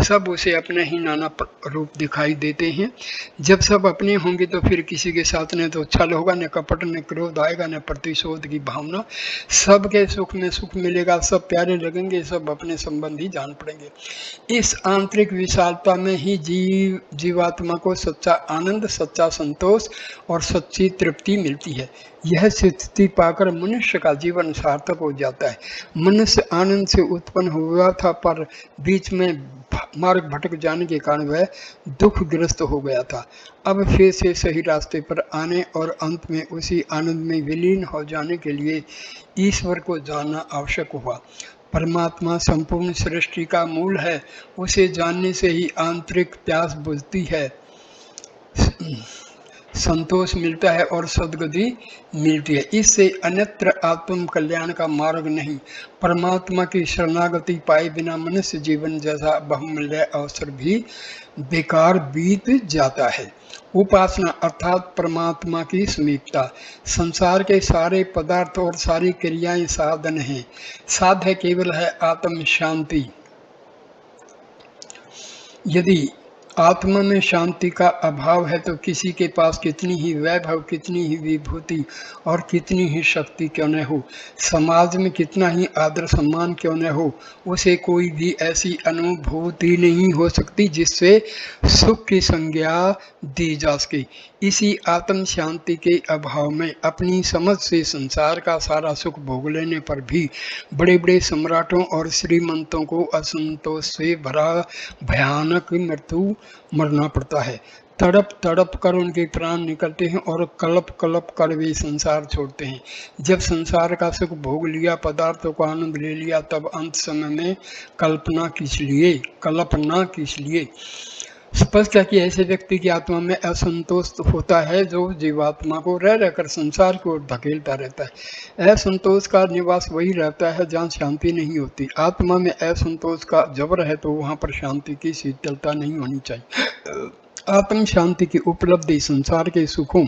सब उसे अपने ही नाना रूप दिखाई देते हैं। जब सब अपने होंगे तो फिर किसी के साथ न तो छल होगा, न कपट, न क्रोध आएगा, न प्रतिशोध की भावना। सबके सुख में सुख मिलेगा, सब प्यारे लगेंगे, सब अपने संबंधी जान पड़ेंगे। इस आंतरिक विशालता में ही जीवात्मा को सच्चा आनंद, सच्चा संतोष और सच्ची तृप्ति मिलती है। यह स्थिति पाकर मनुष्य का जीवन सार्थक हो जाता है। मनुष्य आनंद से उत्पन्न हुआ था, पर बीच में मार्ग भटक जाने के कारण वह दुखग्रस्त हो गया था। अब फिर से सही रास्ते पर आने और अंत में उसी आनंद में विलीन हो जाने के लिए ईश्वर को जानना आवश्यक हुआ। परमात्मा संपूर्ण सृष्टि का मूल है। उसे जानने से ही आंतरिक प्यास बुझती है। संतोष मिलता है और सद्गति मिलती है। इससे अन्यत्र आत्म कल्याण का मार्ग नहीं। परमात्मा की शरणागति पाए बिना मनुष्य जीवन जैसा बहुमूल्य अवसर भी बेकार बीत जाता है। उपासना अर्थात परमात्मा की समीपता। संसार के सारे पदार्थ और सारी क्रियाएं साधन हैं, साध्य केवल है आत्म शांति। यदि आत्मा में शांति का अभाव है तो किसी के पास कितनी ही वैभव, कितनी ही विभूति और कितनी ही शक्ति क्यों न हो, समाज में कितना ही आदर सम्मान क्यों न हो, उसे कोई भी ऐसी अनुभूति नहीं हो सकती जिससे सुख की संज्ञा दी जा सके। इसी आत्म शांति के अभाव में अपनी समझ से संसार का सारा सुख भोग लेने पर भी बड़े बड़े सम्राटों और श्रीमंतों को असंतोष से भरा भयानक मृत्यु मरना पड़ता है। तड़प तड़प कर उनके प्राण निकलते हैं और कलप कलप कर वे संसार छोड़ते हैं। जब संसार का सुख भोग लिया, पदार्थों का आनंद ले लिया, तब अंत समय में कल्पना किस लिए। स्पष्ट है कि ऐसे व्यक्ति की आत्मा में असंतोष होता है जो जीवात्मा को रह रहकर संसार की ओर धकेलता रहता है। असंतोष का निवास वही रहता है जहाँ शांति नहीं होती। आत्मा में असंतोष का जबर है तो वहाँ पर शांति की शीतलता नहीं होनी चाहिए। आत्म शांति की उपलब्धि संसार के सुखों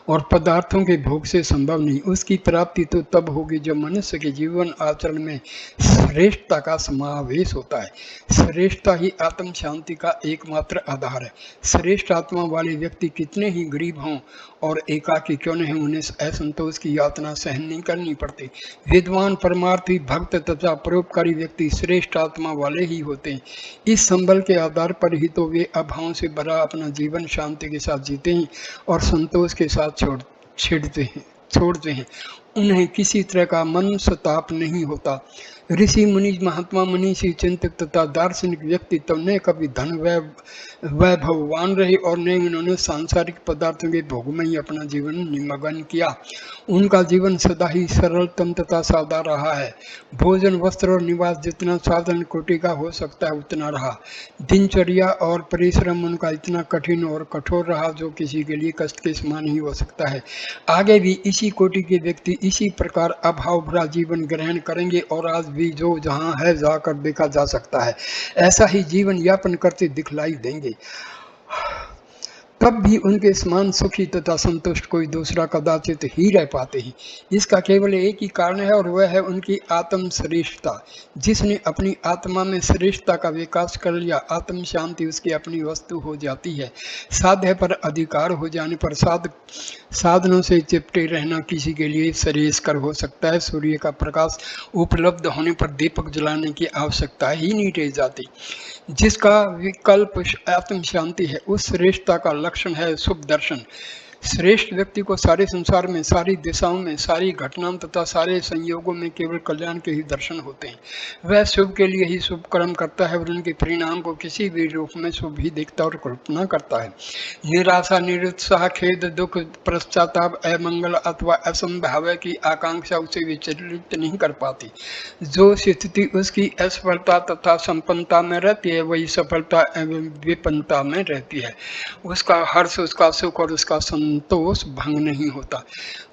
और पदार्थों के भोग से संभव नहीं। उसकी प्राप्ति तो तब होगी जब मनुष्य के जीवन आचरण में श्रेष्ठता का समावेश होता है। श्रेष्ठता ही आत्म शांति का एकमात्र आधार है। श्रेष्ठ आत्मा वाले व्यक्ति कितने ही गरीब हों और एकाकी क्यों नहीं, उन्हें असंतोष की यातना सहन नहीं करनी पड़ती। विद्वान, परमार्थी, भक्त तथा परोपकारी व्यक्ति श्रेष्ठ आत्मा वाले ही होते हैं। इस संबल के आधार पर ही तो वे अभाव से भरा अपना जीवन शांति के साथ जीते हैं और संतोष के साथ छोड़ते हैं। उन्हें किसी तरह का मन सताप नहीं होता। ऋषि मुनि, महात्मा, मनीषी, चिंतक तथा दार्शनिक व्यक्ति तो न कभी धन वैभववान रहे और न उन्होंने सांसारिक पदार्थों के भोग में ही अपना जीवन निमग्न किया। उनका जीवन सदा ही सरलतम तथा सादा रहा है। भोजन, वस्त्र और निवास जितना साधारण कोटि का हो सकता है उतना रहा। दिनचर्या और परिश्रम उनका इतना कठिन और कठोर रहा जो किसी के लिए कष्ट के समान ही हो सकता है। आगे भी इसी कोटि के व्यक्ति इसी प्रकार अभाव भरा जीवन ग्रहण करेंगे और आज भी जो जहाँ है जाकर देखा जा सकता है ऐसा ही जीवन यापन करते दिखलाई देंगे। तब भी उनके समान सुखी तथा संतुष्ट कोई दूसरा कदाचित ही रह पाते हैं। इसका केवल एक ही कारण है और वह है उनकी आत्म श्रेष्ठता। जिसने अपनी आत्मा में श्रेष्ठता का विकास कर लिया, आत्म शांति उसकी अपनी वस्तु हो जाती है। साध्य पर अधिकार हो जाने पर साधनों से चिपटे रहना किसी के लिए श्रेयस्कर हो सकता है। सूर्य का प्रकाश उपलब्ध होने पर दीपक जलाने की आवश्यकता ही नहीं रह जाती। जिसका विकल्प आत्म शांति है, उस श्रेष्ठता का लक्षण है शुभ दर्शन। श्रेष्ठ व्यक्ति को सारे संसार में, सारी दिशाओं में, सारी घटनाओं तथा सारे संयोगों में केवल कल्याण के ही दर्शन होते हैं। वह शुभ के लिए ही शुभ कर्म करता है और उनके परिणाम को किसी भी रूप में शुभ ही देखता और कल्पना करता है। निराशा, निरुत्साह, खेद, दुख, पश्चाताप, अमंगल अथवा असंभाव्य की आकांक्षा उसे विचलित नहीं कर पाती। जो स्थिति उसकी असफलता तथा संपन्नता में रहती है वही सफलता एवं विपन्नता में रहती है। उसका हर्ष, उसका सुख और उसका संतोष भंग नहीं होता।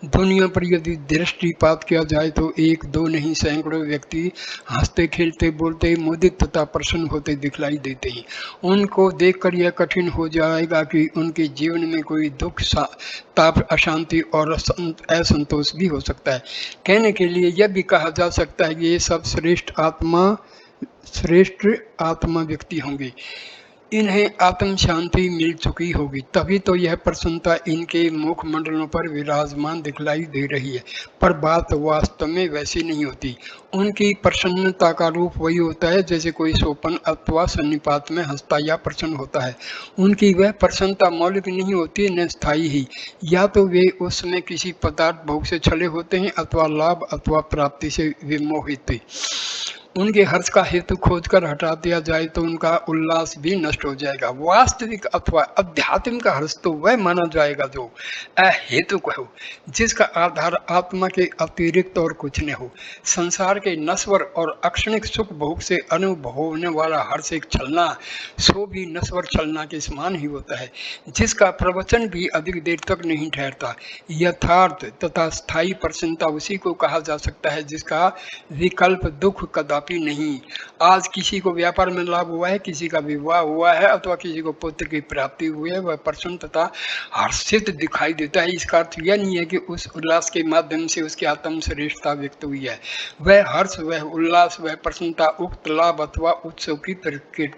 दुनिया पर यदि दृष्टिपात किया जाए तो एक दो नहीं सैकड़ों व्यक्ति हंसते, खेलते, बोलते, मुदित तथा प्रसन्न होते दिखलाई देते हैं। उनको देखकर यह कठिन हो जाएगा कि उनके जीवन में कोई दुख, ताप, अशांति और असंतोष भी हो सकता है। कहने के लिए यह भी कहा जा सकता है कि ये सब श्रेष्ठ आत्मा व्यक्ति होंगे। इन्हें आत्म शांति मिल चुकी होगी, तभी तो यह प्रसन्नता इनके मुख मंडलों पर विराजमान दिखलाई दे रही है। पर बात वास्तव में वैसी नहीं होती। उनकी प्रसन्नता का रूप वही होता है जैसे कोई सोपन अथवा सन्निपात में हंसता या प्रसन्न होता है। उनकी वह प्रसन्नता मौलिक नहीं होती, न स्थायी ही। या तो वे उसमें किसी पदार्थ भोग से छले होते हैं अथवा लाभ अथवा प्राप्ति से विमोहित। उनके हर्ष का हेतु खोजकर हटा दिया जाए तो उनका उल्लास भी नष्ट हो जाएगा। वास्तविक अथवा आध्यात्मिक हर्ष तो वह माना जाएगा जो अहेतुक हो, जिसका आधार आत्मा के अतिरिक्त और कुछ न हो। संसार के नश्वर और अक्षणिक सुख भोग से अनुभव होने वाला हर्ष एक छलना, सो भी नश्वर छलना के समान ही होता है, जिसका प्रवचन भी अधिक देर तक नहीं ठहरता। यथार्थ तथा स्थायी प्रसन्नता उसी को कहा जा सकता है जिसका विकल्प दुख कदापि नहीं। आज किसी को व्यापार में लाभ हुआ है, किसी का विवाह हुआ है अथवा किसी को पुत्र की प्राप्ति हुई है, वह प्रसन्न तथा हर्षित दिखाई देता है। इसका अर्थ यह नहीं है कि उस उल्लास के माध्यम से उसकी आत्म श्रेष्ठता व्यक्त हुई है। वह हर्ष, वह उल्लास, वह प्रसन्नता उक्त लाभ अथवा उत्सव की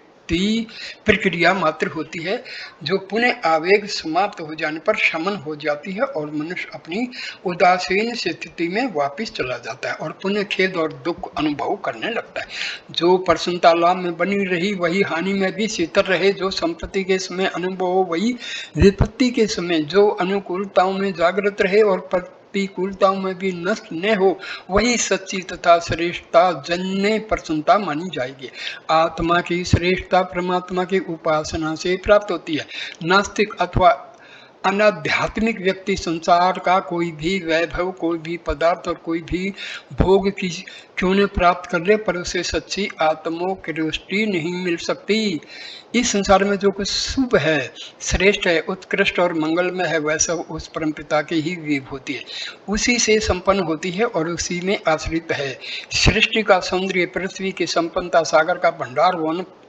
प्रक्रिया मात्र होती है, जो पुनः आवेग समाप्त हो जाने पर शमन हो जाती है और मनुष्य अपनी उदासीन स्थिति में वापस चला जाता है और पुनः खेद और दुख अनुभव करने लगता है। जो प्रसन्नता लाभ में बनी रही वही हानि में भी शीतल रहे, जो संपत्ति के समय अनुभव हो वही विपत्ति के समय, जो अनुकूलताओं में जागृत रहे और प्रतिकूलताओं में भी नष्ट न हो, वही सच्ची तथा श्रेष्ठता जन्य प्रसन्नता मानी जाएगी। आत्मा की श्रेष्ठता परमात्मा की उपासना से प्राप्त होती है। नास्तिक अथवा अनाध्यात्मिक व्यक्ति संसार का कोई भी वैभव, कोई भी पदार्थ और कोई भी भोग की क्यों न प्राप्त कर ले, पर उसे सच्ची आत्मोकृष्टि नहीं मिल सकती। इस संसार में जो कुछ शुभ है, श्रेष्ठ है, उत्कृष्ट और मंगलमय है, वह सब उस परमपिता की ही विभूति है, उसी से संपन्न होती है और उसी में आश्रित है। सृष्टि का सौंदर्य, पृथ्वी की संपन्नता, सागर का भंडार,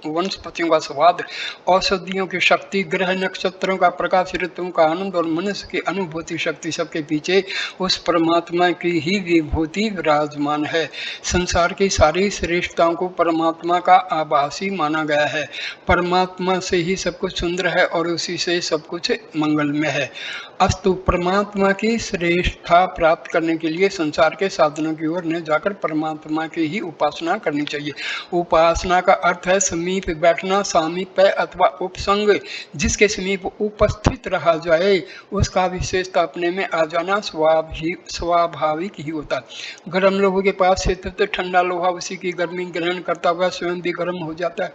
वनस्पतियों का स्वाद, औषधियों की शक्ति, ग्रह नक्षत्रों का प्रकाश, ऋतुओं का आनंद और मनुष्य की अनुभूति शक्ति, सबके पीछे उस परमात्मा की ही विभूति विराजमान है। संसार की सारी श्रेष्ठताओं को परमात्मा का आभास ही माना गया है। परमात्मा से ही सब कुछ सुंदर है और उसी से सब कुछ मंगलमय है। अस्तु, परमात्मा की श्रेष्ठता प्राप्त करने के लिए संसार के साधनों की ओर न जाकर परमात्मा की ही उपासना करनी चाहिए। उपासना का अर्थ है समीप बैठना, सामीप्य अथवा उपसंग। जिसके समीप उपस्थित रहा जाए उसका विशेषता अपने में आ जाना स्वाभाविक ही होता है। गर्म लोगों के पास से तो ठंडा लोहा उसी की गर्मी ग्रहण करता हुआ स्वयं भी गर्म हो जाता है।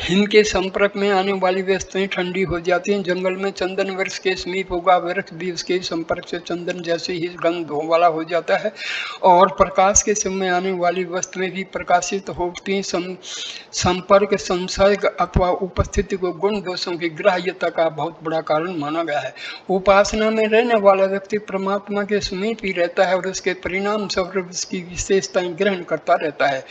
हिम के संपर्क में आने वाली वस्तुएं ठंडी हो जाती हैं। जंगल में चंदन वृक्ष के समीप होगा वृक्ष भी उसके संपर्क से चंदन जैसे ही गंध वाला हो जाता है। और प्रकाश के समय आने वाली वस्तुएं भी प्रकाशित होती हैं। संपर्क, संसर्ग अथवा उपस्थिति को गुण दोषों की ग्राह्यता का बहुत बड़ा कारण माना गया है। उपासना में रहने वाला व्यक्ति परमात्मा के समीप ही रहता है और उसके परिणाम स्वरूप उसकी विशेषताएं ग्रहण करता रहता है।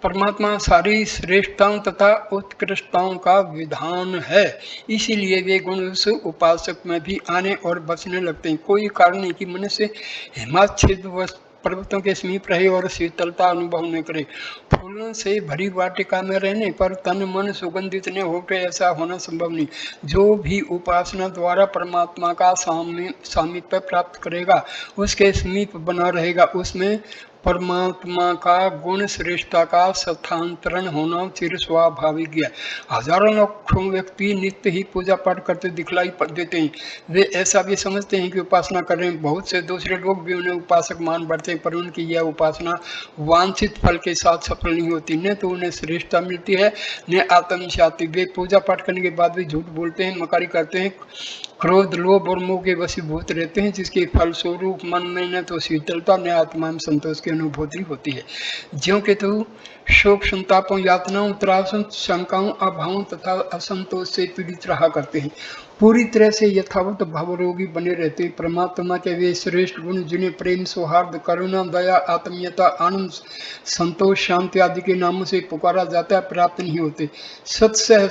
परमात्मा सारी श्रेष्ठताओं तथा उत्कृष्टताओं का विधान है, इसीलिए वे गुण उस उपासक में भी आने और बसने लगते हैं। कोई कारण नहीं कि मनुष्य हिमाच्छेद पर्वतों के समीप रहे और शीतलता अनुभव न करे। फूलों से भरी वाटिका में रहने पर तन मन सुगंधित न हो गए, ऐसा होना संभव नहीं। जो भी उपासना द्वारा परमात्मा का सामीप्य प्राप्त करेगा उसके समीप बना रहेगा, उसमें परमात्मा का गुण श्रेष्ठता का स्थानांतरण होना चिर स्वाभाविक है। हजारों लाखों व्यक्ति नित्य ही पूजा पाठ करते दिखलाई देते हैं। वे ऐसा भी समझते हैं कि उपासना कर रहे हैं। बहुत से दूसरे लोग भी उन्हें उपासक मान बैठते हैं, पर उनकी यह उपासना वांछित फल के साथ सफल नहीं होती। न तो उन्हें श्रेष्ठता मिलती है न आत्मशांति। वे पूजा पाठ करने के बाद भी झूठ बोलते हैं, मकारी करते हैं, क्रोध, लोभ और मोह के वशीभूत रहते हैं, जिसके फलस्वरूप मन में न तो शीतलता न आत्मा में संतोष की अनुभूति होती है। ज्यों के तो शोक, संतापों, यातनाओं, त्रासों, शंकाओं, अभावों तथा असंतोष से पीड़ित रहा करते हैं, पूरी तरह से यथावत भवरोगी बने रहते हैं। परमात्मा के वे श्रेष्ठ गुण जिन्हें प्रेम, सौहार्द, करुणा, दया, आत्मीयता, आनंद, संतोष, शांति आदि के नामों से पुकारा जाता है, प्राप्त नहीं होते। सत्सह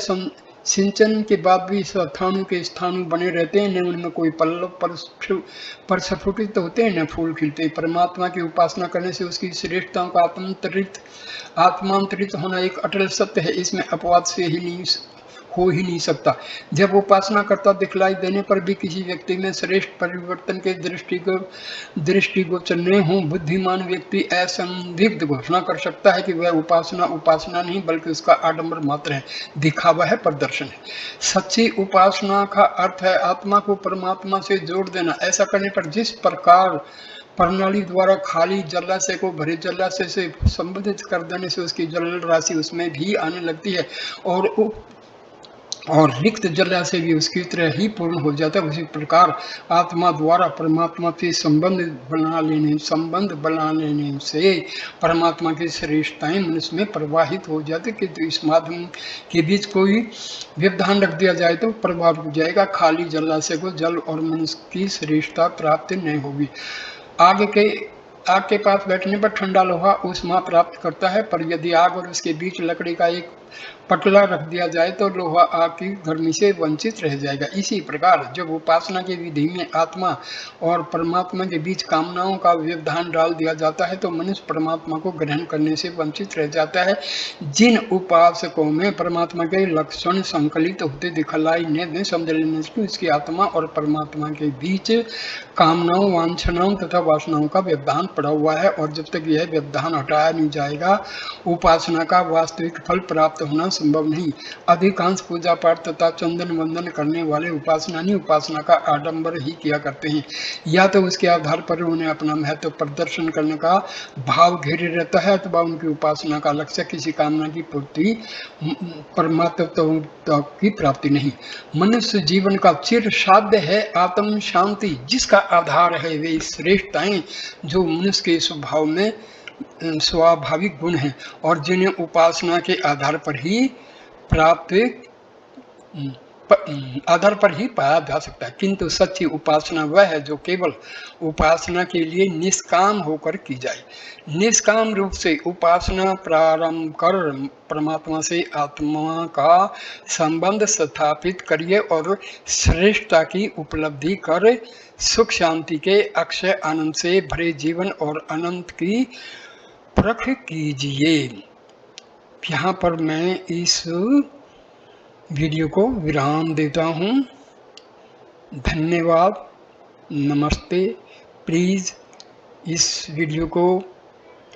सिंचन के बाद भी स्थानु के स्थानु बने रहते हैं, न उनमें कोई पल्लव प्रस्फुटित होते हैं न फूल खिलते हैं। परमात्मा की उपासना करने से उसकी श्रेष्ठताओं का आत्मांतरित होना एक अटल सत्य है, इसमें अपवाद से हो ही नहीं सकता। जब उपासना करता दिखलाई देने पर भी किसी व्यक्ति में श्रेष्ठ परिवर्तन के दृष्टिगोचर न हो, बुद्धिमान व्यक्ति असंदिग्ध घोषणा कर सकता है कि वह उपासना नहीं बल्कि उसका आडंबर मात्र है, दिखावा है, प्रदर्शन है। सच्ची उपासना का अर्थ है आत्मा को परमात्मा से जोड़ देना। ऐसा करने पर जिस प्रकार प्रणाली द्वारा खाली जलाशय को भरे जलाशय से संबंधित कर देने से उसकी जल राशि उसमें भी आने लगती है और रिक्त जलाशय भी उसकी तरह ही पूर्ण हो जाता है। उसी प्रकार आत्मा द्वारा परमात्मा से संबंध बना लेने से परमात्मा की श्रेष्ठताएं मनुष्य में प्रवाहित हो जाती है। किंतु इस माध्यम के बीच कोई व्यवधान रख दिया जाए तो प्रभावित हो जाएगा। खाली जलाशय को जल और मनुष्य की श्रेष्ठता प्राप्त नहीं होगी। आग के पास बैठने पर ठंडा लोहा ऊष्मा प्राप्त करता है, पर यदि आग और उसके बीच लकड़ी का एक पटला रख दिया जाए तो लोहा आग की गर्मी से वंचित रह जाएगा। इसी प्रकार जब उपासना की विधि में आत्मा और परमात्मा के बीच कामनाओं का व्यवधान डाल दिया जाता है तो मनुष्य परमात्मा को ग्रहण करने से वंचित रह जाता है। जिन उपासकों में परमात्मा के लक्षण संकलित होते दिखलाई ने समझ लेने से उसकी आत्मा और परमात्मा के बीच कामनाओं, वांछनाओं तथा वासनाओं का व्यवधान पड़ा हुआ है, और जब तक यह व्यवधान हटाया नहीं जाएगा उपासना का वास्तविक फल प्राप्त होना संभव नहीं। अधिकांश पूजा पाठ तथा चंदन वंदन करने वाले उपासना का आडंबर ही किया करते हैं, या तो उसके आधार पर उन्हें अपना महत्व प्रदर्शन करने का भाव घेरे रहता है अथवा उनकी उपासना का लक्ष्य किसी कामना की पूर्ति, परमात्म की प्राप्ति नहीं। मनुष्य जीवन का चिर साध्य है आत्म शांति, जिसका आधार है वे श्रेष्ठताएं जो मनुष्य के स्वभाव में स्वाभाविक गुण हैं और जिन्हें उपासना के आधार पर ही पाया जा सकता है। किंतु सच्ची उपासना वह है जो केवल उपासना के लिए निष्काम होकर की जाए। निष्काम रूप से उपासना प्रारंभ कर परमात्मा से आत्मा का संबंध स्थापित करिए और श्रेष्ठता की उपलब्धि कर सुख शांति के अक्षय आनंद से भरे जीवन और अनंत की परख कीजिए। यहाँ पर मैं इस वीडियो को विराम देता हूँ। धन्यवाद, नमस्ते। प्लीज़ इस वीडियो को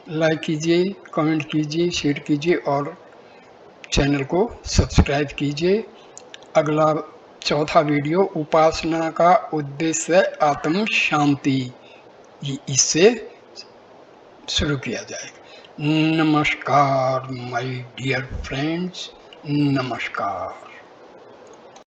लाइक कीजिए, कमेंट कीजिए, शेयर कीजिए और चैनल को सब्सक्राइब कीजिए। अगला चौथा वीडियो उपासना का उद्देश्य आत्म शांति, इससे शुरू किया जाएगा। नमस्कार माय डियर फ्रेंड्स, नमस्कार।